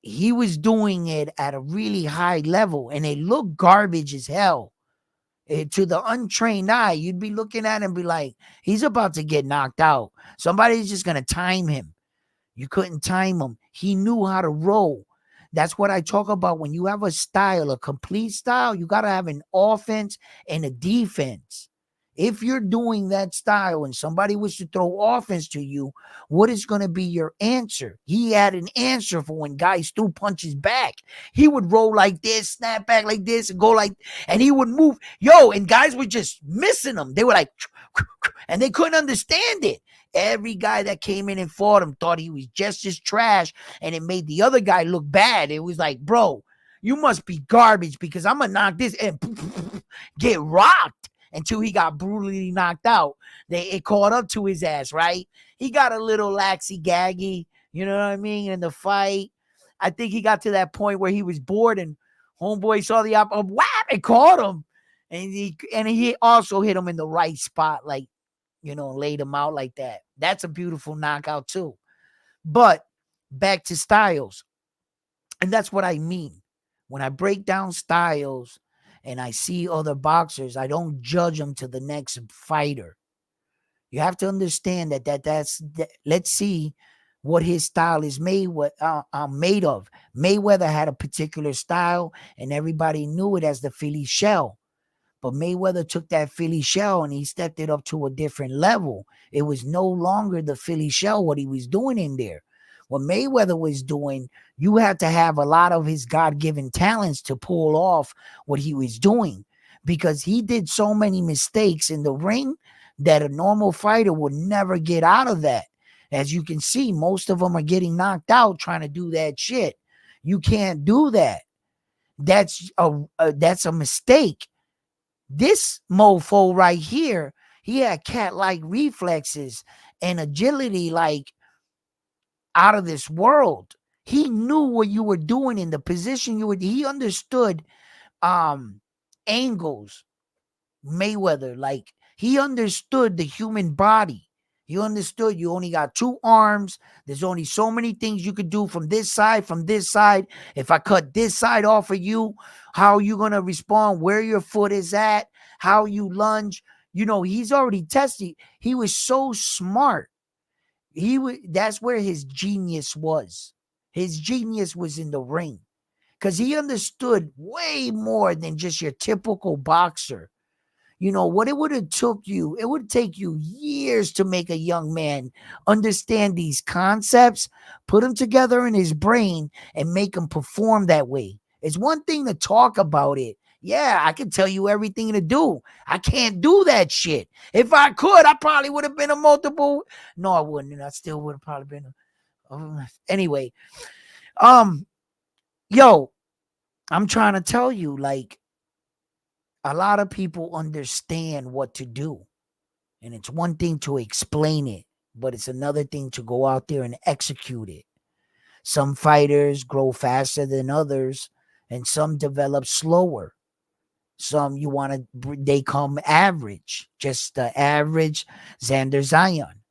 he was doing it at a really high level and it looked garbage as hell. To the untrained eye, you'd be looking at him and be like, he's about to get knocked out. Somebody's just going to time him. You couldn't time him. He knew how to roll. That's what I talk about. When you have a style, a complete style, you got to have an offense and a defense. If you're doing that style and somebody was to throw offense to you, what is going to be your answer? He had an answer for when guys threw punches back. He would roll like this, snap back like this, and go like, and he would move. Yo, and guys were just missing him. They were like, and they couldn't understand it. Every guy that came in and fought him thought he was just as trash, and it made the other guy look bad. It was like, bro, you must be garbage because I'm going to knock this and get rocked until he got brutally knocked out. It caught up to his ass, right? He got a little laxy-gaggy, you know what I mean, in the fight. I think he got to that point where he was bored and homeboy saw the whap, it caught him. And he also hit him in the right spot, like, you know, laid him out like that. That's a beautiful knockout too. But back to styles. And that's what I mean. When I break down styles and I see other boxers, I don't judge them to the next fighter. You have to understand let's see what his style is made of. Mayweather had a particular style and everybody knew it as the Philly shell. But Mayweather took that Philly shell and he stepped it up to a different level. It was no longer the Philly shell, what he was doing in there. What Mayweather was doing, you had to have a lot of his God-given talents to pull off what he was doing, because he did so many mistakes in the ring that a normal fighter would never get out of that. As you can see, most of them are getting knocked out trying to do that shit. You can't do that. That's a mistake. This mofo right here, He had cat-like reflexes and agility like out of this world. He knew what you were doing in the position you were. He understood angles. Mayweather, like he understood the human body. He understood you only got two arms. There's only so many things you could do from this side, from this side. If I cut this side off of you, how are you going to respond? Where your foot is at, how you lunge. You know, he's already tested. He was so smart. That's where his genius was. His genius was in the ring because he understood way more than just your typical boxer. You know, what it would have took you, it would take you years to make a young man understand these concepts, put them together in his brain, and make him perform that way. It's one thing to talk about it. Yeah, I can tell you everything to do. I can't do that shit. If I could, I probably would have been a multiple. No, I wouldn't. And I still would have probably been anyway. Yo, I'm trying to tell you, like, a lot of people understand what to do. And it's one thing to explain it, but it's another thing to go out there and execute it. Some fighters grow faster than others, and some develop slower. Some they come average, just the average Xander Zion.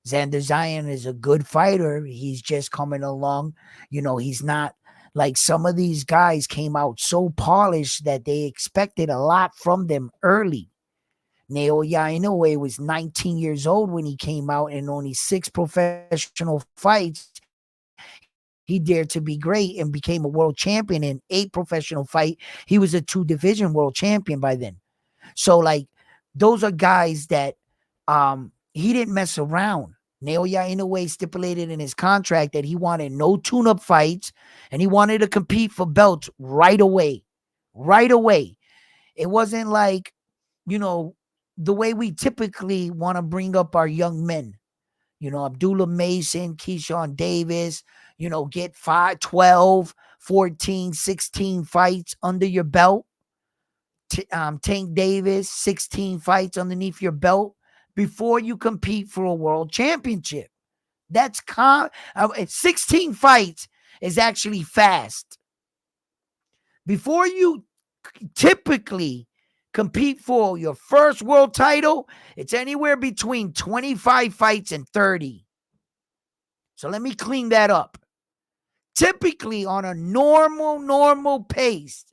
Xander Zion is a good fighter. He's just coming along. You know, he's not like some of these guys came out so polished that they expected a lot from them early. Naoya Inoue was 19 years old when he came out, and only 6 professional fights. He dared to be great and became a world champion in 8 professional fight. He was a 2-division world champion by then. So like those are guys that he didn't mess around. Naoya Inoue stipulated in his contract that he wanted no tune-up fights and he wanted to compete for belts right away. Right away. It wasn't like, you know, the way we typically want to bring up our young men. You know, Abdullah Mason, Keyshawn Davis, you know, get 5, 12, 14, 16 fights under your belt. Tank Davis, 16 fights underneath your belt before you compete for a world championship. That's 16 fights is actually fast. Before you typically compete for your first world title, it's anywhere between 25 fights and 30. So let me clean that up. Typically on a normal pace,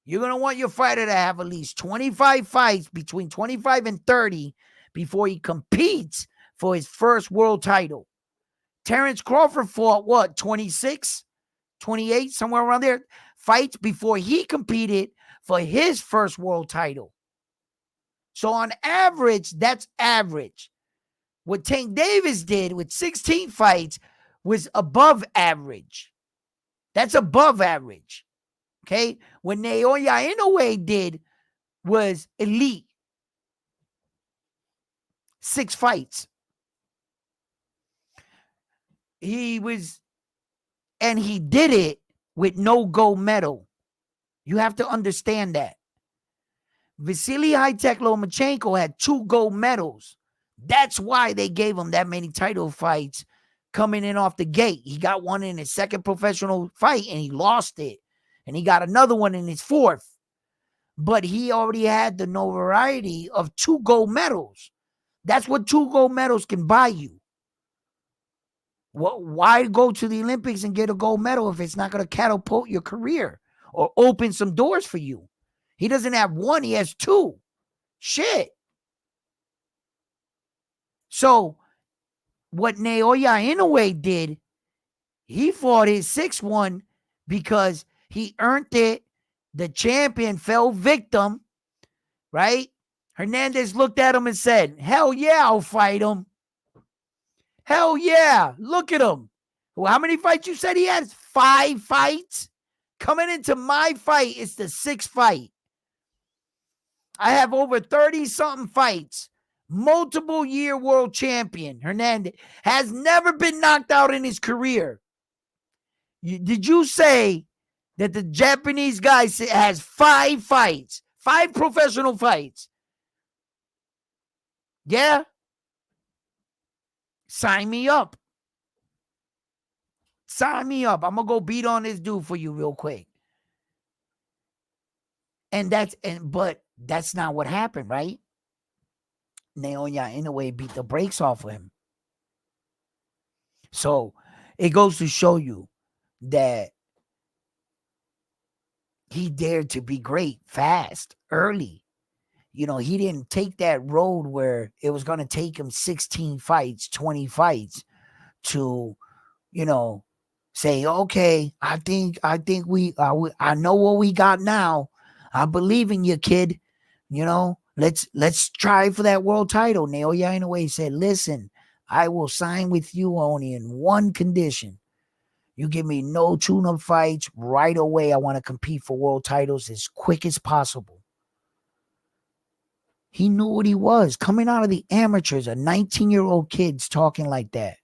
you're going to want your fighter to have at least 25 fights, between 25 and 30, before he competes for his first world title. Terrence Crawford fought what, 26, 28, somewhere around there, fights before he competed for his first world title. So on average, that's average. What Tank Davis did with 16 fights was above average. That's above average. Okay? What Naoya Inoue did was elite. 6 fights. He did it with no gold medal. You have to understand that. Vasily High-Tech Lomachenko had 2 gold medals. That's why they gave him that many title fights coming in off the gate. He got one in his second professional fight and he lost it. And he got another one in his fourth. But he already had the notoriety of 2 gold medals. That's what 2 gold medals can buy you. Why go to the Olympics and get a gold medal if it's not going to catapult your career or open some doors for you? He doesn't have 1, he has 2. Shit. So what Naoya Inoue did, he fought his 6th one because he earned it. The champion fell victim, right? Hernandez looked at him and said, hell yeah, I'll fight him. Hell yeah, look at him. Well, how many fights you said he had? 5 fights? Coming into my fight, it's the 6th fight. I have over 30-something fights. Multiple year world champion. Hernandez has never been knocked out in his career. Did you say that the Japanese guy has 5 fights? 5 professional fights. Yeah. Sign me up. Sign me up. I'm gonna go beat on this dude for you real quick. But that's not what happened, right? Naoya Inoue beat the brakes off of him. So it goes to show you that he dared to be great fast, early. He didn't take that road where it was going to take him 16 fights, 20 fights to, you know, say, okay, I think I know what we got now. I believe in you, kid. Let's try for that world title. Naoya Inoue said, listen, I will sign with you only in one condition. You give me no tune-up fights right away. I want to compete for world titles as quick as possible. He knew what he was. Coming out of the amateurs, a 19-year-old kid's talking like that.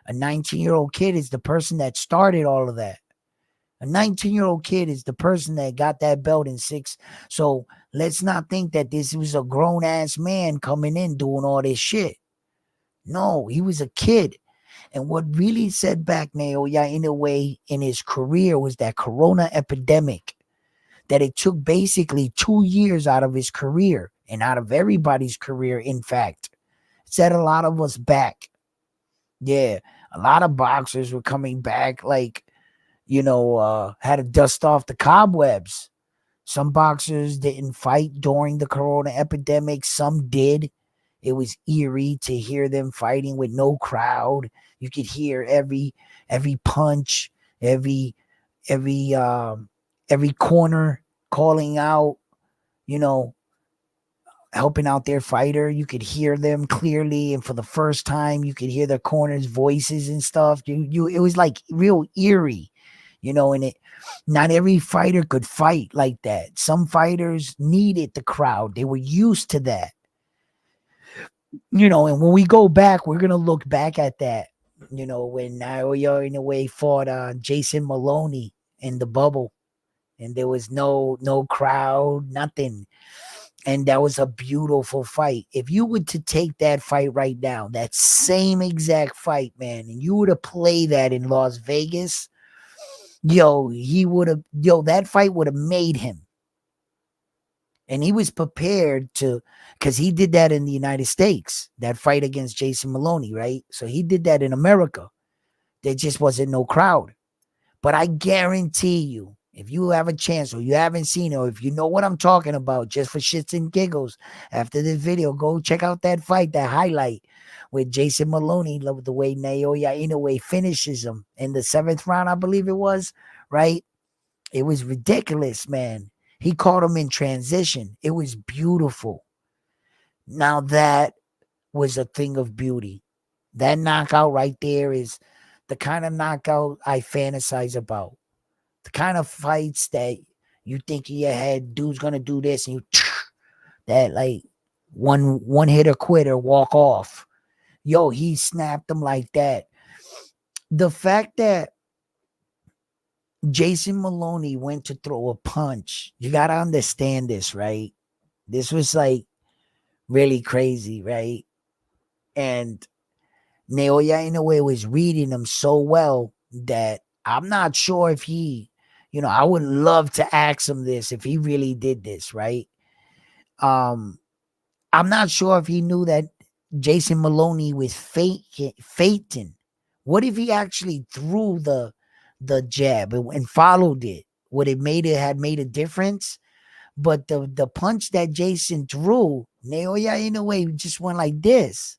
A 19-year-old kid is the person that started all of that. A 19-year-old kid is the person that got that belt in 6. So let's not think that this was a grown-ass man coming in doing all this shit. No, he was a kid. And what really set back Naoya Inoue in his career was that corona epidemic. That it took basically 2 years out of his career and out of everybody's career, in fact. It set a lot of us back. Yeah, a lot of boxers were coming back like, had to dust off the cobwebs. Some boxers didn't fight during the corona epidemic. Some did. It was eerie to hear them fighting with no crowd. You could hear every punch, every every corner calling out, helping out their fighter. You could hear them clearly, and for the first time, you could hear the corners' voices and stuff. It was like real eerie, and not every fighter could fight like that. Some fighters needed the crowd; they were used to that, And when we go back, we're gonna look back at that, when Naoya Inoue fought Jason Maloney in the bubble, and there was no crowd, nothing. And that was a beautiful fight. If you were to take that fight right now, that same exact fight, man, and you were to play that in Las Vegas, that fight would have made him. And he was prepared to, because he did that in the United States, that fight against Jason Maloney, right? So he did that in America. There just wasn't no crowd. But I guarantee you, if you have a chance or you haven't seen it, or if you know what I'm talking about, just for shits and giggles, after this video, go check out that fight, that highlight with Jason Maloney, the way Naoya Inoue finishes him in the 7th round, I believe it was, right? It was ridiculous, man. He caught him in transition. It was beautiful. Now that was a thing of beauty. That knockout right there is the kind of knockout I fantasize about. The kind of fights that you think in your head, dude's gonna do this, and you that like one hitter quitter, walk off. Yo, he snapped him like that. The fact that Jason Maloney went to throw a punch, you gotta understand this, right? This was like really crazy, right? And Naoya Inoue was reading him so well that I'm not sure if he, I would love to ask him this if he really did this, right? I'm not sure if he knew that Jason Maloney was faking. What if he actually threw the jab and followed it? Would it had made a difference? But the punch that Jason threw, Naoya Inoue just went like this.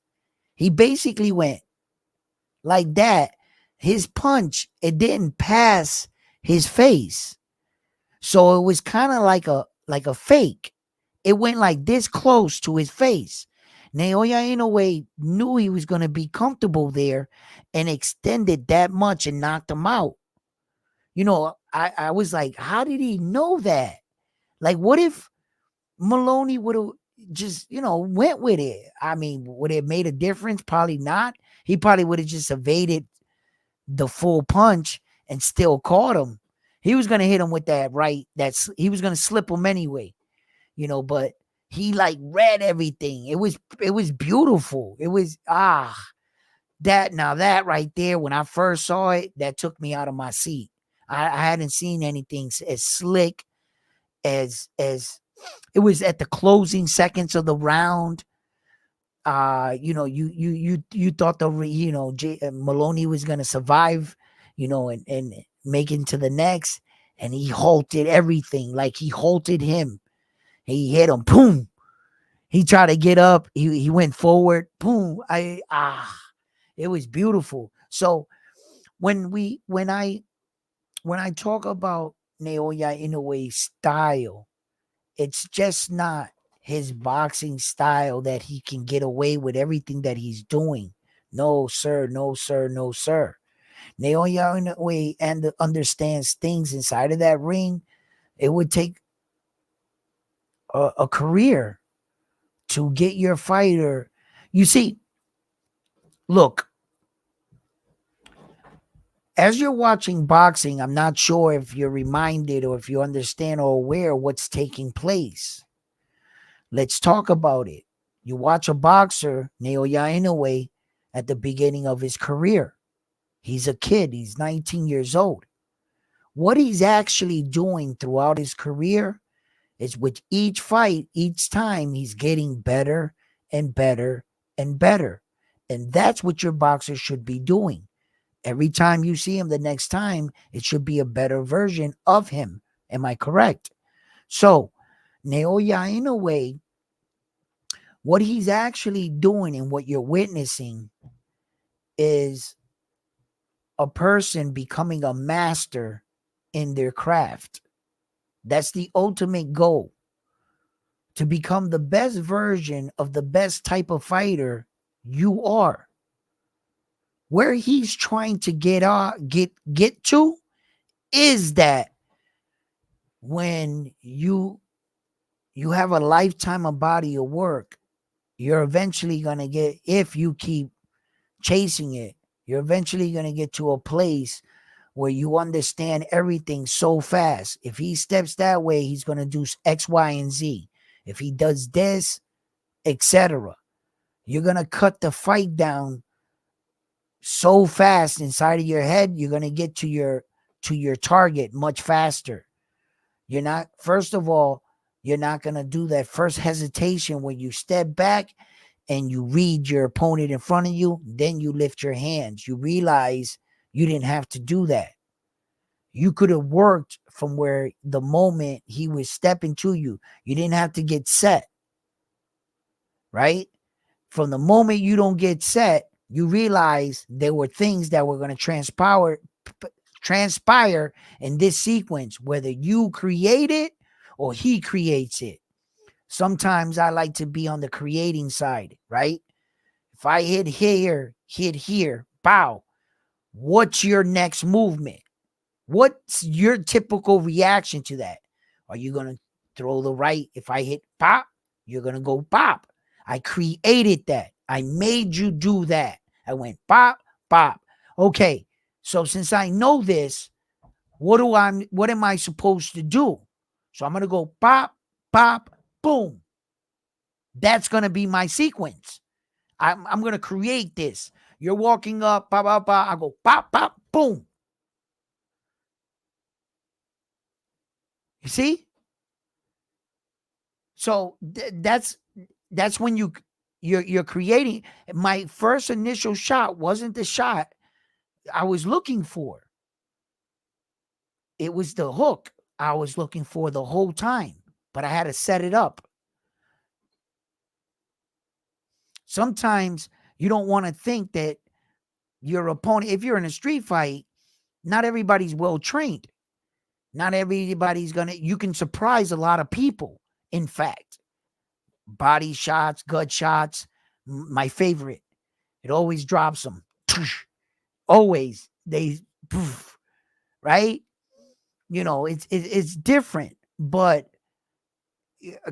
He basically went like that. His punch, it didn't pass his face. So it was kind of like a fake. It went like this close to his face. Naoya Inoue knew he was going to be comfortable there and extended that much and knocked him out. I was like, how did he know that? Like, what if Maloney would have just, went with it? I mean, would it have made a difference? Probably not. He probably would have just evaded the full punch and still caught him. He was going to hit him with that right. He was going to slip him anyway, but He like read everything. It was beautiful. It was that right there, when I first saw it, that took me out of my seat. I hadn't seen anything as slick as it was at the closing seconds of the round. You thought Maloney was gonna survive, and make it to the next, and he halted everything. Like, he halted him. He hit him, boom. He tried to get up. He went forward, boom. It was beautiful. So when I talk about Naoya Inoue's style, it's just not his boxing style that he can get away with everything that he's doing. No, sir. No, sir. No, sir. Naoya Inoue understands things inside of that ring. It would take a career to get your fighter. You see, look, as you're watching boxing, I'm not sure if you're reminded or if you understand or aware what's taking place. Let's talk about it. You watch a boxer, Naoya Inoue, at the beginning of his career. He's a kid. He's 19 years old. What he's actually doing throughout his career is, with each fight, each time, he's getting better and better and better. And that's what your boxer should be doing. Every time you see him the next time, it should be a better version of him. Am I correct? So, Naoya Inoue, what he's actually doing and what you're witnessing is a person becoming a master in their craft. That's the ultimate goal. To become the best version of the best type of fighter you are. Where he's trying to get to is that when you have a lifetime of body of work, you're eventually going to get, if you keep chasing it, you're eventually going to get to a place where you understand everything so fast. If he steps that way, he's going to do X, Y, and Z. If he does this, etc. You're going to cut the fight down so fast inside of your head, you're going to get to your target much faster. You're not, first of all, you're not going to do that first hesitation when you step back and you read your opponent in front of you. Then you lift your hands. You realize you didn't have to do that. You could have worked from where the moment he was stepping to you. You didn't have to get set. Right? From the moment you don't get set, you realize there were things that were going to transpire in this sequence, whether you create it or he creates it. Sometimes I like to be on the creating side, right? If I hit here, bow, what's your next movement? What's your typical reaction to that? Are you going to throw the right? If I hit pop, you're going to go pop. I created that. I made you do that. I went pop, pop. Okay, so since I know this, what am I supposed to do? So I'm going to go pop, pop, boom. That's going to be my sequence. I'm going to create this. You're walking up, pop, pop, pop. I go pop, pop, boom. You see? So that's when you're creating. My first initial shot wasn't the shot I was looking for. It was the hook I was looking for the whole time, but I had to set it up. Sometimes you don't want to think that your opponent, if you're in a street fight, not everybody's well trained. Not everybody's you can surprise a lot of people. In fact, body shots, gut shots, my favorite. It always drops them. Always. Right? It's different, but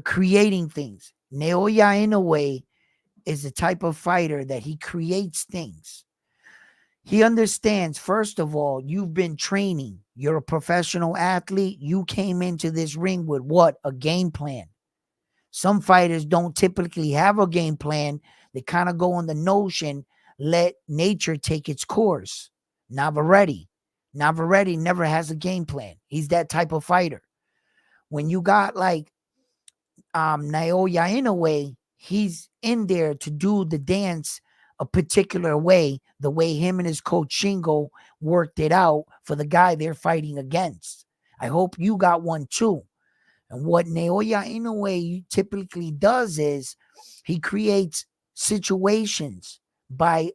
creating things. Naoya Inoue is the type of fighter that he creates things. He understands, first of all, you've been training. You're a professional athlete. You came into this ring with what? A game plan. Some fighters don't typically have a game plan. They kind of go on the notion, let nature take its course. Navarrete never has a game plan. He's that type of fighter. When you got like Naoya Inoue, he's in there to do the dance a particular way, the way him and his coach Shingo worked it out for the guy they're fighting against. I hope you got one too. And what Naoya Inoue typically does is he creates situations by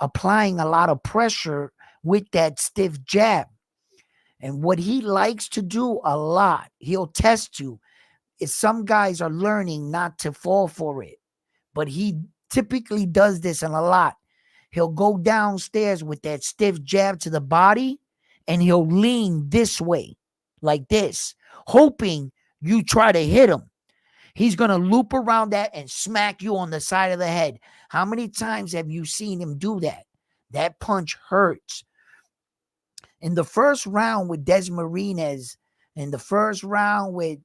applying a lot of pressure with that stiff jab. And what he likes to do a lot, he'll test you. Is some guys are learning not to fall for it, but he typically does this and a lot. He'll go downstairs with that stiff jab to the body and he'll lean this way, like this, hoping you try to hit him. He's going to loop around that and smack you on the side of the head. How many times have you seen him do that? That punch hurts. In the first round with Des Martinez, in the first round with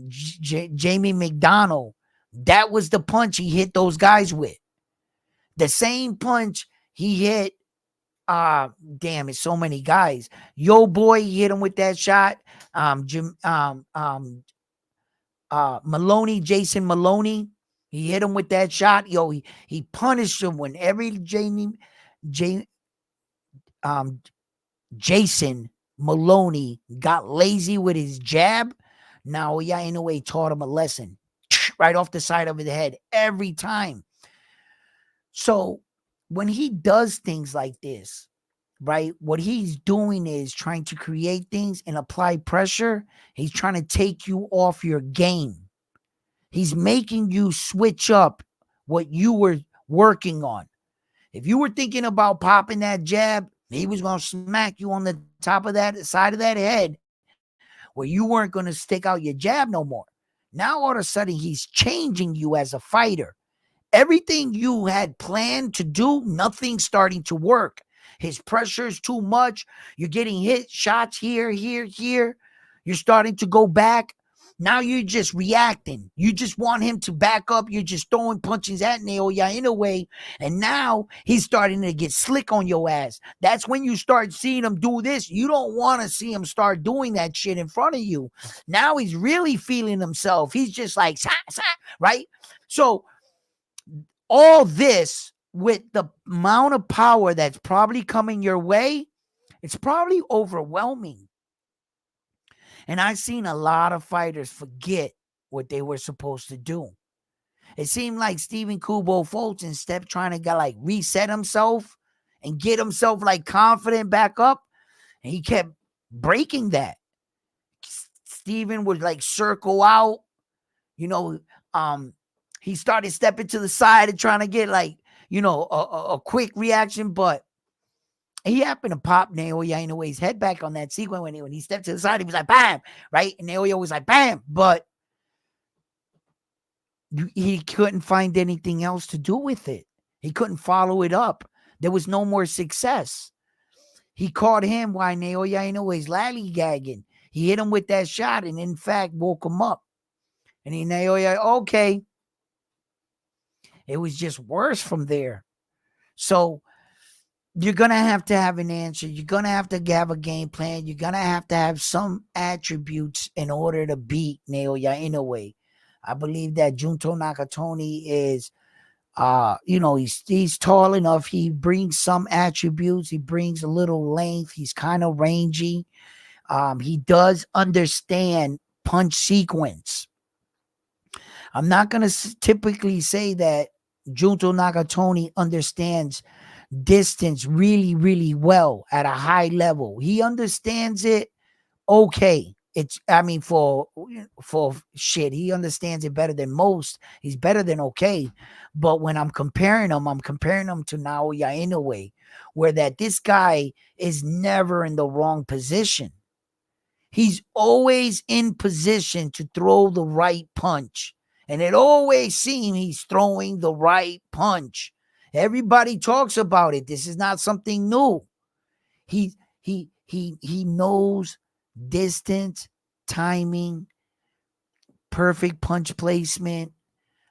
Jamie McDonald, that was the punch he hit those guys with. The same punch he hit, damn, it's so many guys. Yo boy, he hit him with that shot. Maloney, Jason Maloney, he hit him with that shot. Yo, he punished him when every Jason Maloney got lazy with his jab. Naoya Inoue taught him a lesson right off the side of his head every time. So when he does things like this, right, what he's doing is trying to create things and apply pressure. He's trying to take you off your game. He's making you switch up what you were working on. If you were thinking about popping that jab, he was going to smack you on the top of that side of that head where you weren't going to stick out your jab no more. Now, all of a sudden, he's changing you as a fighter. Everything you had planned to do, nothing's starting to work. His pressure is too much. You're getting hit shots here. You're starting to go back. Now you're just reacting. You just want him to back up. You're just throwing punches at Naoya Inoue. And now he's starting to get slick on your ass. That's when you start seeing him do this. You don't want to see him start doing that shit in front of you. Now he's really feeling himself. He's just like, right? So all this with the amount of power that's probably coming your way, it's probably overwhelming. And I've seen a lot of fighters forget what they were supposed to do. It seemed like Stephen Kubo Fulton instead trying to get like reset himself and get himself like confident back up. And he kept breaking that. Stephen would like circle out, he started stepping to the side and trying to get like, a quick reaction, but he happened to pop Naoya Inoue's head back on that sequence when he stepped to the side. He was like, bam, right? And Naoya was like, bam, but he couldn't find anything else to do with it. He couldn't follow it up. There was no more success. He caught him while Naoya Inoue's lollygagging. He hit him with that shot and, in fact, woke him up. And Naoya, okay. It was just worse from there. So you're going to have an answer. You're going to have a game plan. You're going to have some attributes in order to beat Naoya Inoue. I believe that Junto Nakatani is, he's tall enough. He brings some attributes. He brings a little length. He's kind of rangy. He does understand punch sequence. I'm not going to typically say that Junto Nakatani understands distance really, really well at a high level. He understands it okay. For shit, he understands it better than most. He's better than okay. But when I'm comparing him to Naoya Inoue, where that this guy is never in the wrong position. He's always in position to throw the right punch. And it always seems he's throwing the right punch. Everybody talks about it. This is not something new. He knows distance, timing, perfect punch placement.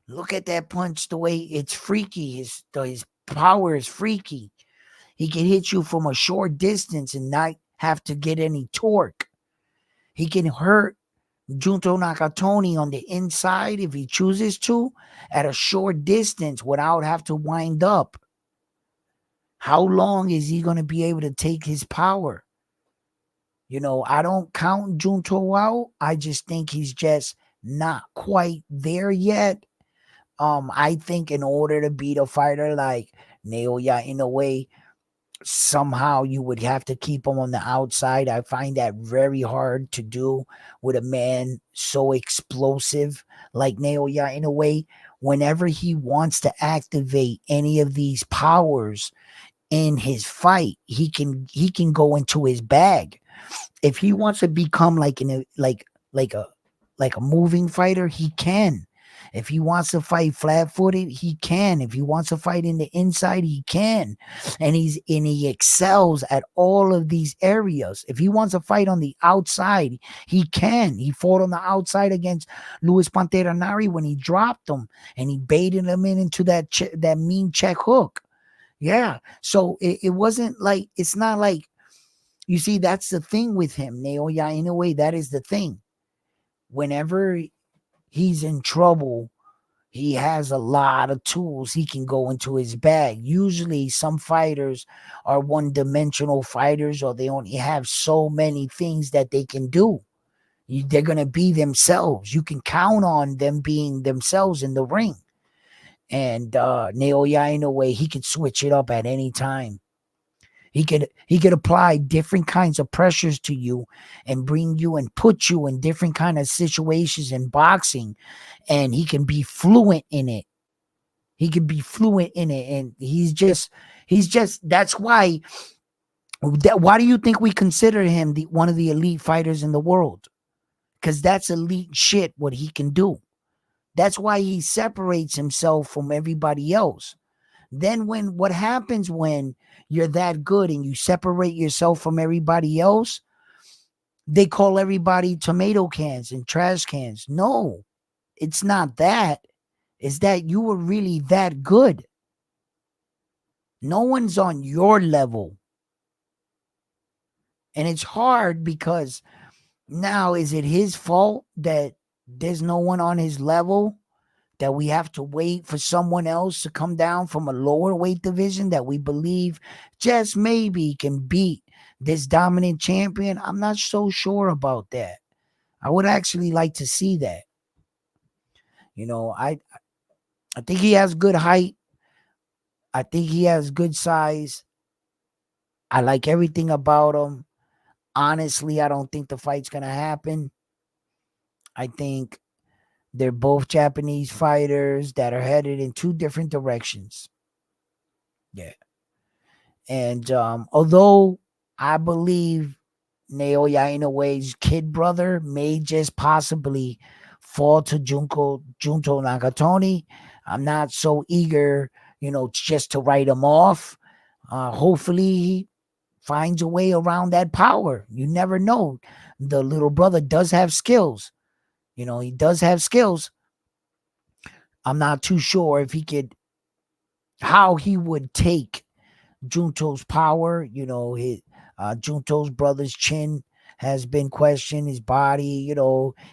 Look at that punch, the way it's freaky. His power is freaky. He can hit you from a short distance and not have to get any torque. He can hurt Junto Nakatani on the inside if he chooses to at a short distance without have to wind up. How long is he going to be able to take his power? I don't count Junto out. I just think he's just not quite there yet. I think in order to beat a fighter like Naoya Inoue, somehow you would have to keep him on the outside. I find that very hard to do with a man so explosive like Naoya Inoue. Whenever he wants to activate any of these powers in his fight, he can go into his bag. If he wants to become like a like a moving fighter, he can. If he wants to fight flat-footed, he can. If he wants to fight in the inside, he can. And he excels at all of these areas. If he wants to fight on the outside, he can. He fought on the outside against Luis Pantera Nari when he dropped him and he baited him into that mean check hook. Yeah. So it wasn't like, it's not like, you see, that's the thing with him, Naoya Inoue. That is the thing. Whenever he's in trouble, he has a lot of tools he can go into his bag. Usually, some fighters are one-dimensional fighters, or they only have so many things that they can do. They're going to be themselves. You can count on them being themselves in the ring. And Naoya Inoue, he could switch it up at any time. He could apply different kinds of pressures to you and bring you and put you in different kind of situations in boxing, and he can be fluent in it. He can be fluent in it, and he's just that's why do you think we consider him one of the elite fighters in the world? Because that's elite shit what he can do. That's why he separates himself from everybody else. Then what happens when you're that good and you separate yourself from everybody else? They call everybody tomato cans and trash cans. No, it's not that. It's that you were really that good. No one's on your level. And it's hard because now, is it his fault that there's no one on his level? That we have to wait for someone else to come down from a lower weight division that we believe just maybe can beat this dominant champion? I'm not so sure about that. I would actually like to see that. I think he has good height. I think he has good size. I like everything about him. Honestly, I don't think the fight's going to happen. I think they're both Japanese fighters that are headed in two different directions. Yeah. And although I believe Naoya Inoue's kid brother may just possibly fall to Junto Nakatani, I'm not so eager, just to write him off. Hopefully he finds a way around that power. You never know. The little brother does have skills. He does have skills. I'm not too sure if how he would take Junto's power. Junto's brother's chin has been questioned. His body,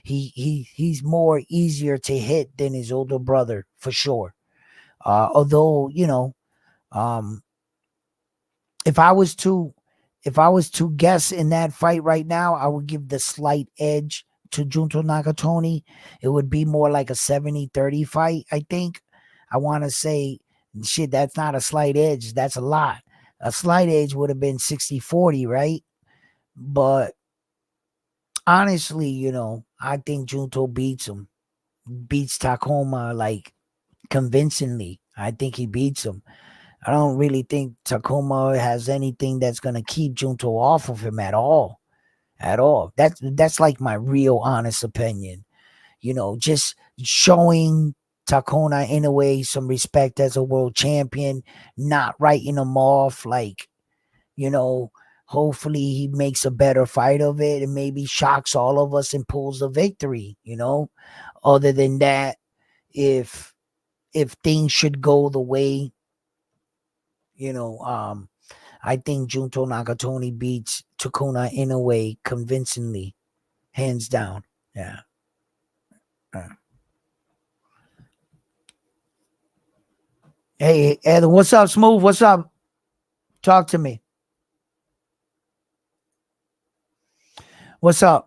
he's more easier to hit than his older brother for sure. Although, um, if I was to guess in that fight right now, I would give the slight edge to Junto Nakatani. It would be more like a 70-30 fight, I think. I want to say, shit, that's not a slight edge. That's a lot. A slight edge would have been 60-40, right? But honestly, I think Junto beats Takoma like convincingly. I think he beats him. I don't really think Takuma has anything that's going to keep Junto off of him at all. At all. That's like my real honest opinion. Just showing Takona in a way some respect as a world champion, not writing him off like, hopefully he makes a better fight of it and maybe shocks all of us and pulls the victory. Other than that, if things should go the way, I think Junto Nakatani beats Takuna Inoue convincingly, hands down. Yeah. Hey, Ed, what's up, Smooth? What's up? Talk to me. What's up?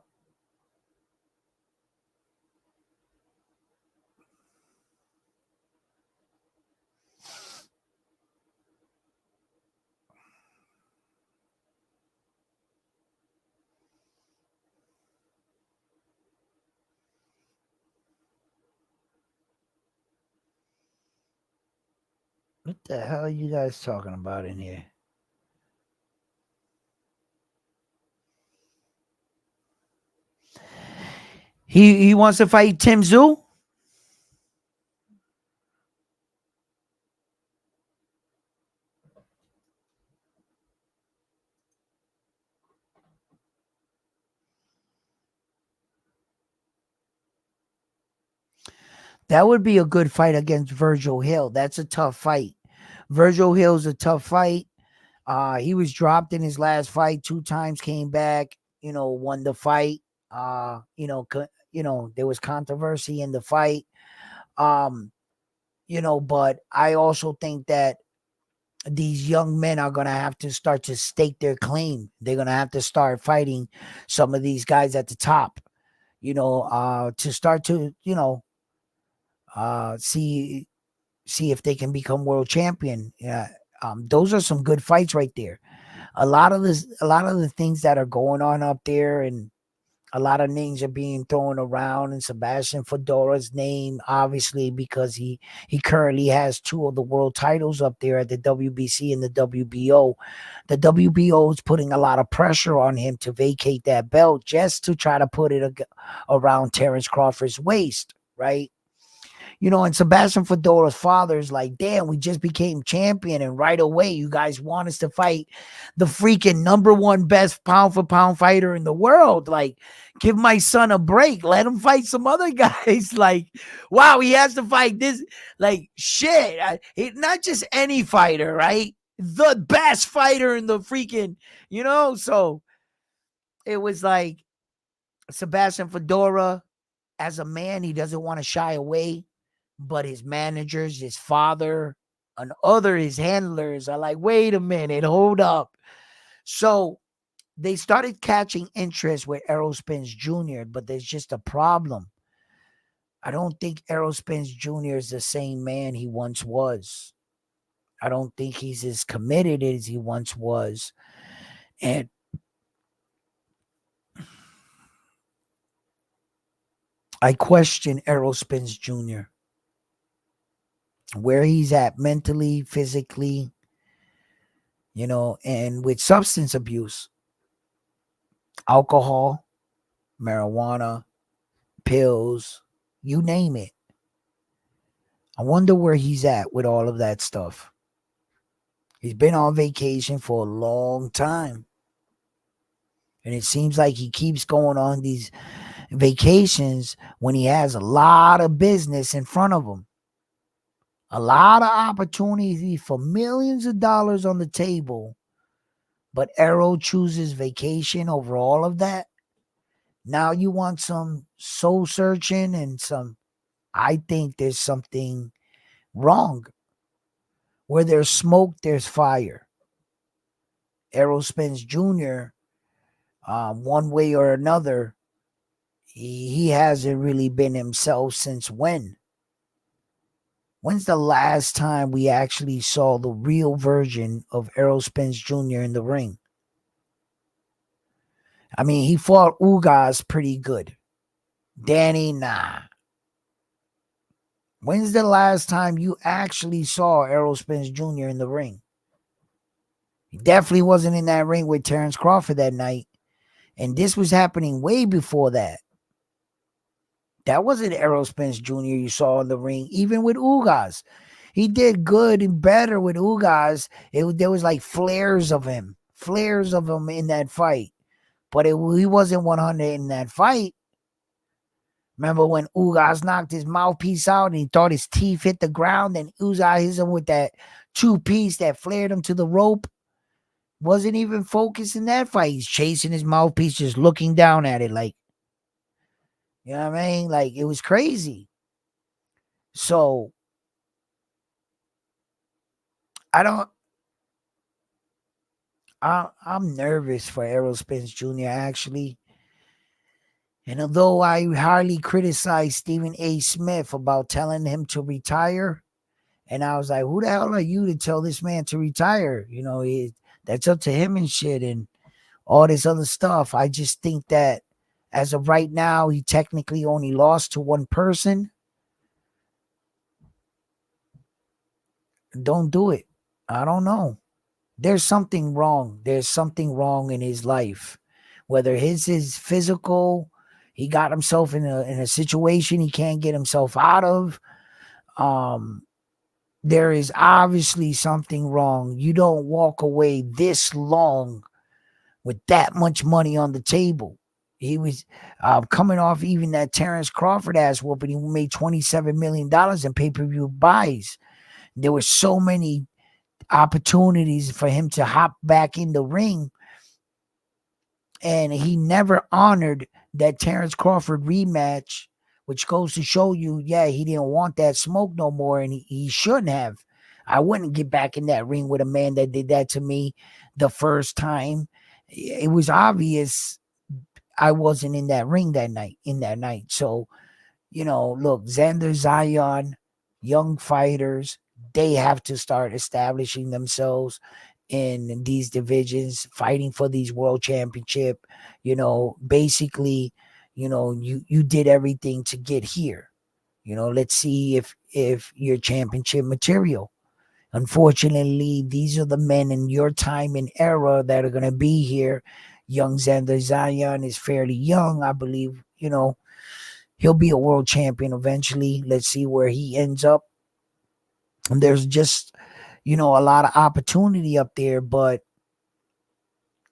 What the hell are you guys talking about in here? He wants to fight Tim Zoo? That would be a good fight against Virgil Hill. That's a tough fight. Virgil Hill's a tough fight. He was dropped in his last fight 2 times, came back, won the fight. There was controversy in the fight. But I also think that these young men are going to have to start to stake their claim. They're going to have to start fighting some of these guys at the top, to start to, see if they can become world champion. Yeah. Those are some good fights right there. A lot of the things that are going on up there, and a lot of names are being thrown around, and Sebastian Fedora's name, obviously, because he currently has 2 of the world titles up there at the WBC and the WBO. The WBO is putting a lot of pressure on him to vacate that belt just to try to put it around Terence Crawford's waist, right? And Sebastian Fedora's father is like, damn, we just became champion, and right away you guys want us to fight the freaking #1 best pound for pound fighter in the world. Like, give my son a break. Let him fight some other guys. Like, wow, he has to fight this. Like, shit. Not just any fighter, right? The best fighter in the freaking, So it was like Sebastian Fedora, as a man, he doesn't want to shy away. But his managers, his father, and his handlers are like, wait a minute, hold up. So they started catching interest with Errol Spence Jr., but there's just a problem. I don't think Errol Spence Jr. is the same man he once was. I don't think he's as committed as he once was. And I question Errol Spence Jr., where he's at mentally, physically, and with substance abuse, alcohol, marijuana, pills, you name it. I wonder where he's at with all of that stuff. He's been on vacation for a long time. And it seems like he keeps going on these vacations when he has a lot of business in front of him. A lot of opportunity for millions of dollars on the table. But Errol chooses vacation over all of that. Now you want some soul searching and I think there's something wrong. Where there's smoke, there's fire. Errol Spence Jr., one way or another, he hasn't really been himself since when? When's the last time we actually saw the real version of Errol Spence Jr. in the ring? I mean, he fought Ugas pretty good. Danny, nah. When's the last time you actually saw Errol Spence Jr. in the ring? He definitely wasn't in that ring with Terence Crawford that night. And this was happening way before that. That wasn't Errol Spence Jr. you saw in the ring, even with Ugas. He did good and better with Ugas. There was like flares of him in that fight. But he wasn't 100 in that fight. Remember when Ugas knocked his mouthpiece out and he thought his teeth hit the ground, and Ugas hit him with that two-piece that flared him to the rope? Wasn't even focused in that fight. He's chasing his mouthpiece, just looking down at it like, you know what I mean? Like, it was crazy. So, I'm nervous for Errol Spence Jr. actually. And although I hardly criticized Stephen A. Smith about telling him to retire, and I was like, who the hell are you to tell this man to retire? You know, that's up to him and shit and all this other stuff. I just think that as of right now, he technically only lost to one person. Don't do it. I don't know. There's something wrong. There's something wrong in his life. Whether his is physical, he got himself in a situation he can't get himself out of. There is obviously something wrong. You don't walk away this long with that much money on the table. He was coming off even that Terrence Crawford ass whooping. He made $27 million in pay-per-view buys. There were so many opportunities for him to hop back in the ring, and he never honored that Terrence Crawford rematch, which goes to show you, yeah, he didn't want that smoke no more, and he shouldn't have. I wouldn't get back in that ring with a man that did that to me the first time. It was obvious I wasn't in that ring that night. So, you know, look, Xander Zion, young fighters, they have to start establishing themselves in these divisions, fighting for these world championship. You know, basically, you know, you did everything to get here. You know, let's see if you're championship material. Unfortunately, these are the men in your time and era that are going to be here. Young Xander Zion is fairly young, I believe. You know, he'll be a world champion eventually. Let's see where he ends up. And there's just, you know, a lot of opportunity up there, but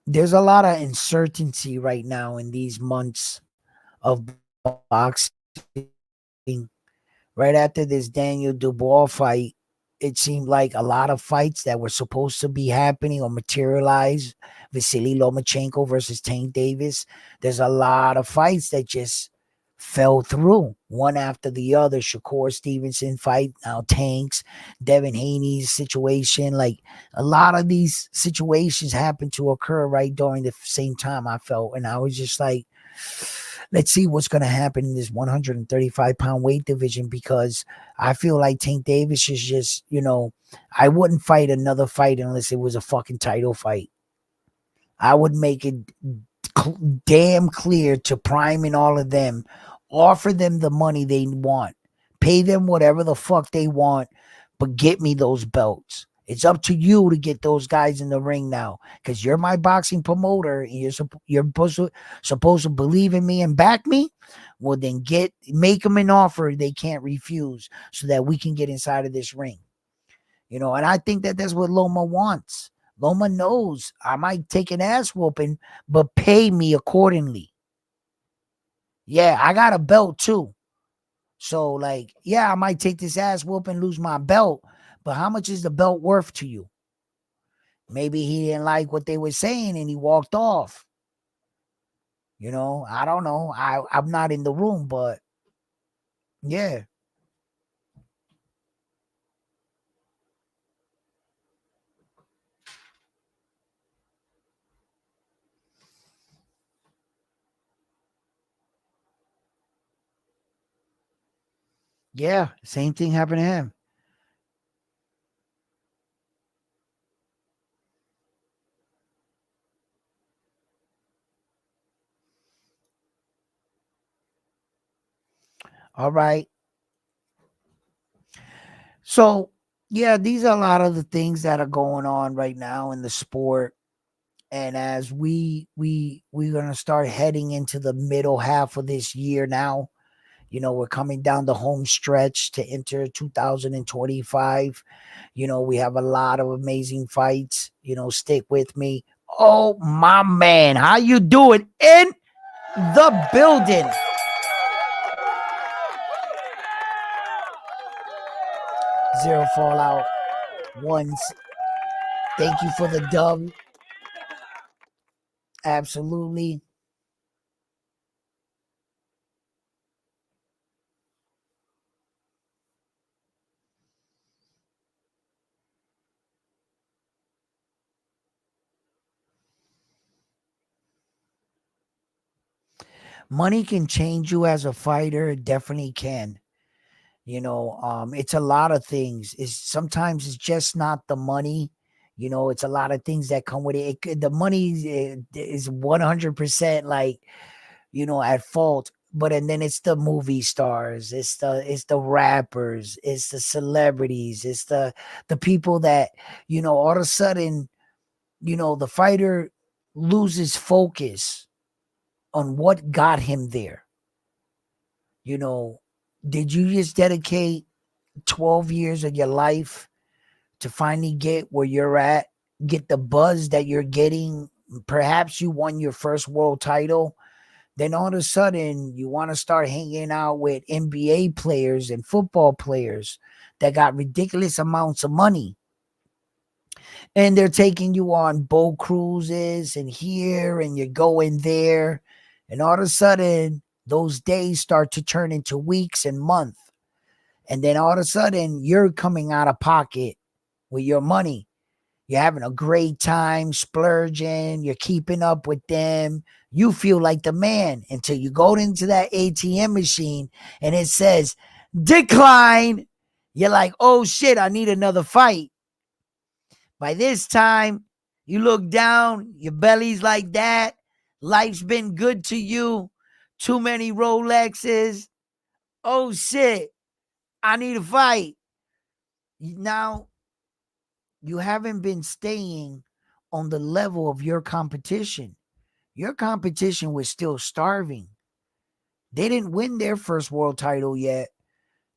there's a lot of uncertainty right now in these months of boxing. Right after this Daniel Dubois fight, it seemed like a lot of fights that were supposed to be happening or materialize. Vasily Lomachenko versus Tank Davis. There's a lot of fights that just fell through one after the other. Shakur Stevenson fight, now Tanks, Devin Haney's situation. Like, a lot of these situations happened to occur right during the same time, I felt. And I was just like, let's see what's going to happen in this 135-pound weight division, because I feel like Tank Davis is just, you know, I wouldn't fight another fight unless it was a fucking title fight. I would make it damn clear to Prime and all of them, offer them the money they want, pay them whatever the fuck they want, but get me those belts. It's up to you to get those guys in the ring now, because you're my boxing promoter and you're supposed to believe in me and back me. Well, then make them an offer they can't refuse, so that we can get inside of this ring. You know, and I think that that's what Loma wants. Loma knows I might take an ass whooping, but pay me accordingly. Yeah, I got a belt too. So, like, yeah, I might take this ass whooping, lose my belt, but how much is the belt worth to you? Maybe he didn't like what they were saying and he walked off. You know, I don't know. I'm not in the room, but yeah. Yeah, same thing happened to him. All right. So, yeah, these are a lot of the things that are going on right now in the sport. And as we're gonna start heading into the middle half of this year now, you know, we're coming down the home stretch to enter 2025. You know, we have a lot of amazing fights. You know, stick with me. Oh, my man, how you doing in the building? 0 fallout. Ones. Thank you for the dub. Absolutely. Money can change you as a fighter. It definitely can. It's a lot of things. Sometimes it's just not the money. It's a lot of things that come with it. The money is 100% like, at fault. But and then it's the movie stars, it's the rappers, it's the celebrities, it's the people that, all of a sudden, the fighter loses focus on what got him there. You know, did you just dedicate 12 years of your life to finally get where you're at, get the buzz that you're getting? Perhaps you won your first world title. Then all of a sudden, you want to start hanging out with NBA players and football players that got ridiculous amounts of money. And they're taking you on boat cruises and here, and you're going there. And all of a sudden, those days start to turn into weeks and months. And then all of a sudden, you're coming out of pocket with your money. You're having a great time splurging. You're keeping up with them. You feel like the man until you go into that ATM machine and it says decline. You're like, oh shit, I need another fight. By this time, you look down, your belly's like that. Life's been good to you. Too many Rolexes. Oh shit, I need a fight. Now, you haven't been staying on the level of your competition. Your competition was still starving. They didn't win their first world title yet.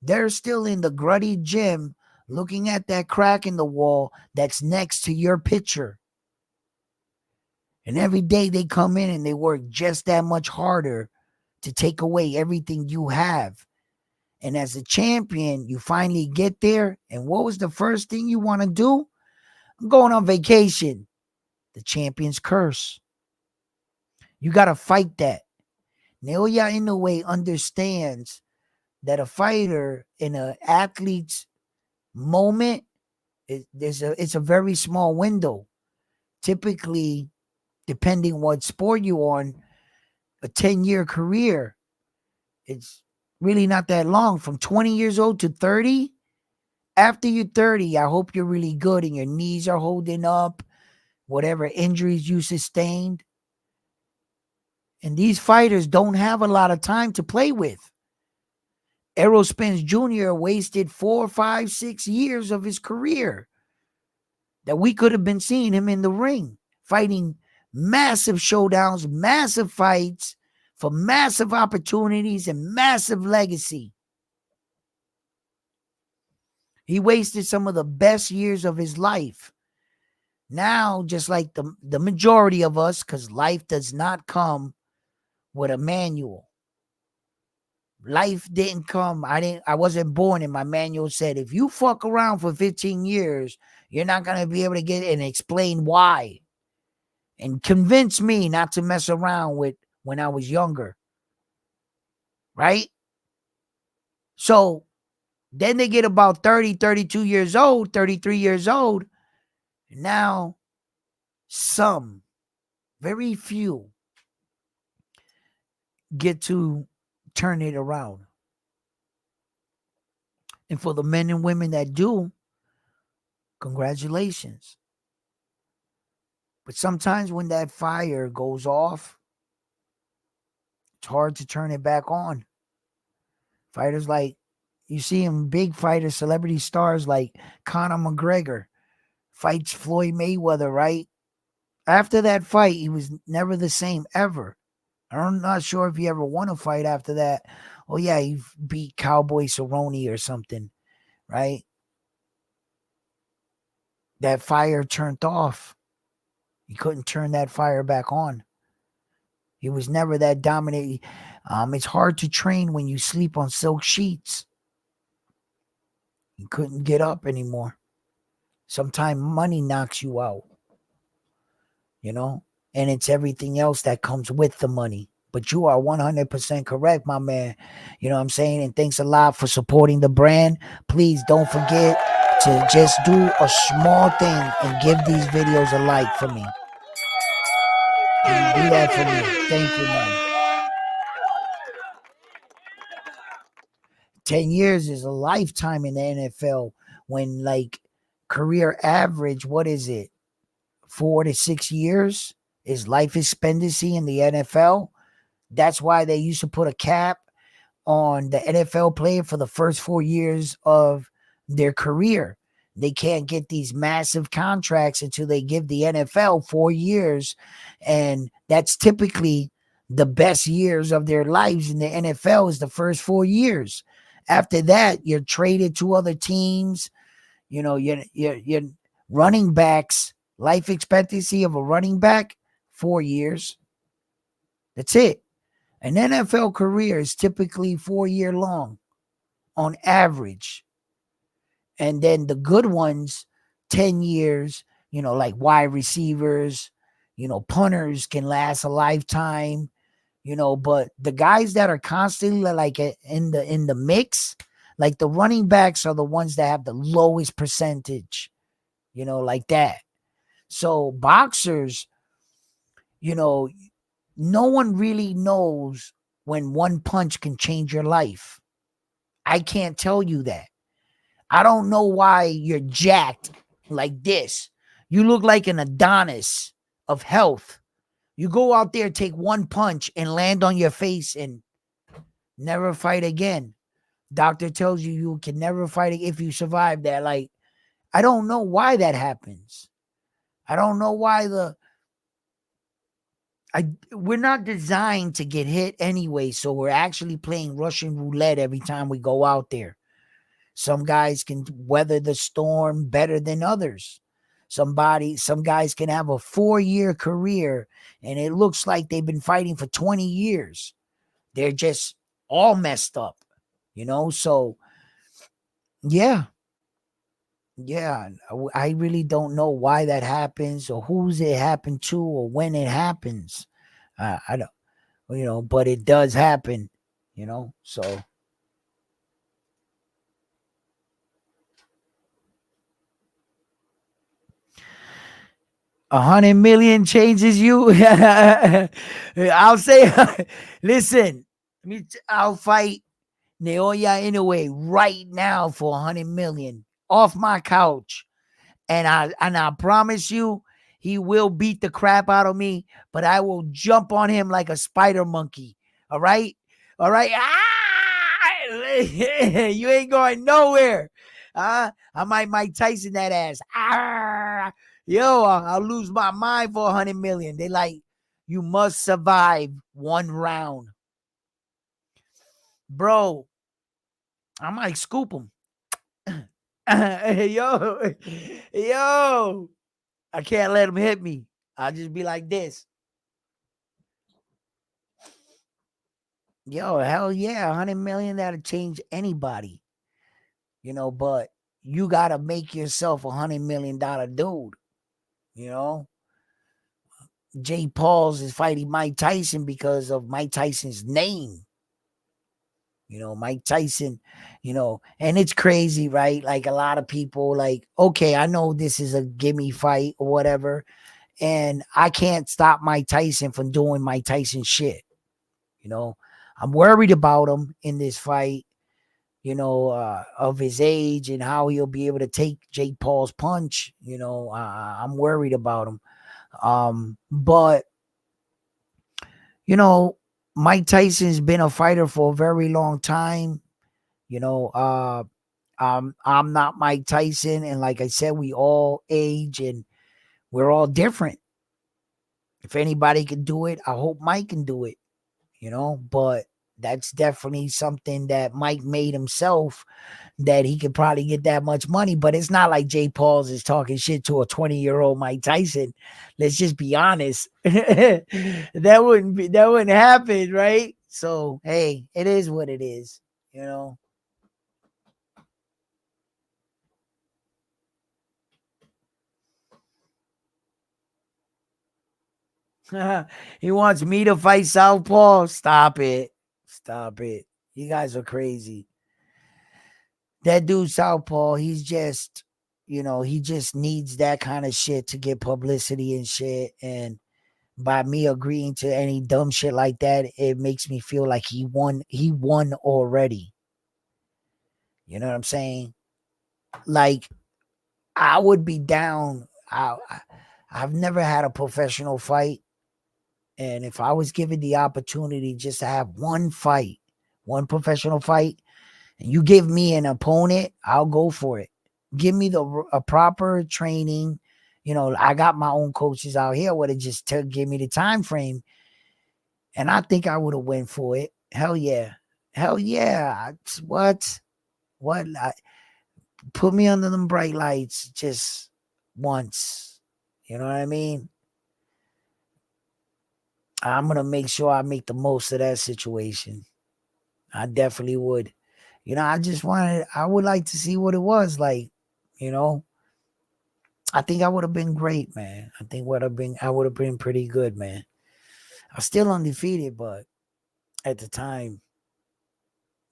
They're still in the gruddy gym looking at that crack in the wall that's next to your picture. And every day they come in and they work just that much harder to take away everything you have. And as a champion, you finally get there. And what was the first thing you want to do? I'm going on vacation. The champion's curse. You got to fight that. Naoya Inoue understands that a fighter in an athlete's moment, it's a very small window. Typically, depending what sport you're on, a 10-year career, it's really not that long. From 20 years old to 30, after you're 30, I hope you're really good and your knees are holding up, whatever injuries you sustained. And these fighters don't have a lot of time to play with. Errol Spence Jr. wasted 4, 5, 6 years of his career that we could have been seeing him in the ring, fighting massive showdowns, massive fights for massive opportunities and massive legacy. He wasted some of the best years of his life. Now, just like the majority of us, because life does not come with a manual. Life didn't come. I wasn't born and my manual said, if you fuck around for 15 years, you're not going to be able to get and explain why. And convince me not to mess around with when I was younger. Right? So then they get about 30, 32 years old, 33 years old. Now, some, very few, get to turn it around. And for the men and women that do, congratulations. But sometimes when that fire goes off, it's hard to turn it back on. Fighters like, you see him, big fighters, celebrity stars like Conor McGregor fights Floyd Mayweather, right? After that fight, he was never the same ever. I'm not sure if he ever won a fight after that. Oh, yeah, he beat Cowboy Cerrone or something, right? That fire turned off. He couldn't turn that fire back on. He was never that dominant. It's hard to train when you sleep on silk sheets. He couldn't get up anymore. Sometimes money knocks you out, you know, and it's everything else that comes with the money. But you are 100% correct, my man. You know what I'm saying? And thanks a lot for supporting the brand. Please don't forget to just do a small thing and give these videos a like for me. Do that for me. Thank you, man. 10 years is a lifetime in the NFL when, like, career average, what is it? 4 to 6 years is life expectancy in the NFL. That's why they used to put a cap on the NFL player for the first 4 years of their career. They can't get these massive contracts until they give the NFL 4 years. And that's typically the best years of their lives in the NFL is the first 4 years. After that, you're traded to other teams. You know, you're running backs, life expectancy of a running back, 4 years. That's it. An NFL career is typically 4 year long on average. And then the good ones, 10 years, like wide receivers, punters can last a lifetime, but the guys that are constantly like in the mix, like the running backs are the ones that have the lowest percentage, like that. So boxers, no one really knows when one punch can change your life. I can't tell you that. I don't know why you're jacked like this. You look like an Adonis of health. You go out there, take one punch, and land on your face and never fight again. Doctor tells you can never fight if you survive that. Like, I don't know why that happens. I don't know why we're not designed to get hit anyway, so we're actually playing Russian roulette every time we go out there. Some guys can weather the storm better than others. Some guys can have a 4-year career and it looks like they've been fighting for 20 years. They're just all messed up, So, yeah. Yeah. I really don't know why that happens or who's it happened to or when it happens. I don't, but it does happen, So. 100 million changes you. I'll say, listen, I'll fight Naoya Inoue right now for 100 million off my couch. And I promise you, he will beat the crap out of me, but I will jump on him like a spider monkey. All right? All right? You ain't going nowhere. I might Mike Tyson that ass. Yo, I'll lose my mind for 100 million. They like, you must survive one round. Bro, I might scoop him. yo, I can't let him hit me. I'll just be like this. Yo, hell yeah, 100 million, that'll change anybody. But you gotta make yourself $100 million dude. Jay Pauls is fighting Mike Tyson because of Mike Tyson's name. Mike Tyson, and it's crazy, right? Like a lot of people like, okay, I know this is a gimme fight or whatever, and I can't stop Mike Tyson from doing Mike Tyson shit. I'm worried about him in this fight, of his age and how he'll be able to take Jake Paul's punch. I'm worried about him. But Mike Tyson's been a fighter for a very long time. I'm not Mike Tyson, and like I said, we all age and we're all different. If anybody can do it, I hope Mike can do it. But that's definitely something that Mike made himself, that he could probably get that much money. But it's not like Jay Pauls is talking shit to a 20-year-old Mike Tyson. Let's just be honest. that wouldn't happen, right? So hey, it is what it is. He wants me to fight Southpaw. Stop it. Stop it. You guys are crazy. That dude Southpaw, he's just, he just needs that kind of shit to get publicity and shit. And by me agreeing to any dumb shit like that, it makes me feel like he won. He won already. You know what I'm saying? Like, I would be down. I've never had a professional fight. And if I was given the opportunity just to have one fight, one professional fight, and you give me an opponent, I'll go for it. Give me a proper training. I got my own coaches out here. Would have just give me the time frame, and I think I would have went for it. Hell yeah, hell yeah. What? Put me under them bright lights just once. You know what I mean? I'm gonna make sure I make the most of that situation. I definitely would. I would like to see what it was like. You know, I think I would have been great, man. I would have been pretty good, man. I'm still undefeated, but at the time,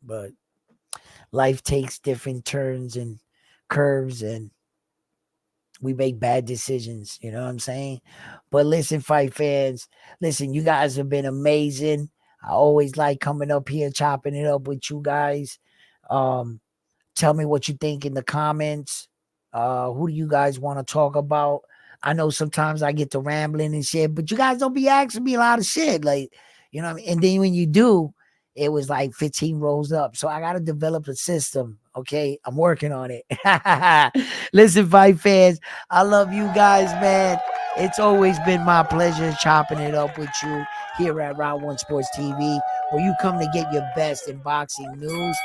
but life takes different turns and curves, and we make bad decisions. You know what I'm saying? But listen, fight fans, listen, you guys have been amazing. I always like coming up here, chopping it up with you guys. Um, Tell me what you think in the comments. Who do you guys want to talk about? I know sometimes I get to rambling and shit, but you guys don't be asking me a lot of shit. Like, you know what I mean? And then when you do, it was like 15 rolls up. So I got to develop a system. Okay. I'm working on it. Listen, fight fans, I love you guys, man. It's always been my pleasure chopping it up with you here at Round One Sports TV, where you come to get your best in boxing news.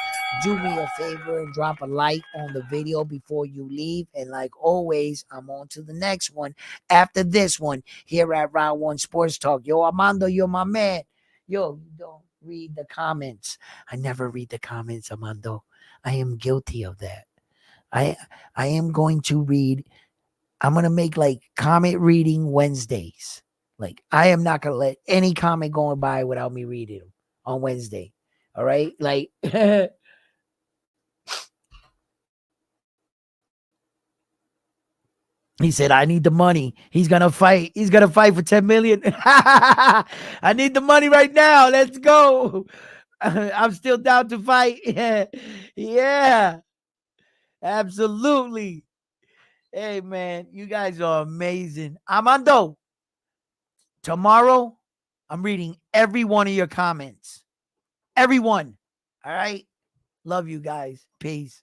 Do me a favor and drop a like on the video before you leave. And like always, I'm on to the next one after this one here at Round One Sports Talk. Yo, Armando, you're my man. Yo, you don't read the comments. I never read the comments, Armando. I am guilty of that. I I am going to read. I'm gonna make like comment reading Wednesdays. Like I am not gonna let any comment going by without me reading them on Wednesday. All right, like. He said, I need the money. He's going to fight. He's going to fight for 10 million. I need the money right now. Let's go. I'm still down to fight. Yeah, absolutely. Hey, man, you guys are amazing. Armando, tomorrow, I'm reading every one of your comments. Everyone. All right. Love you guys. Peace.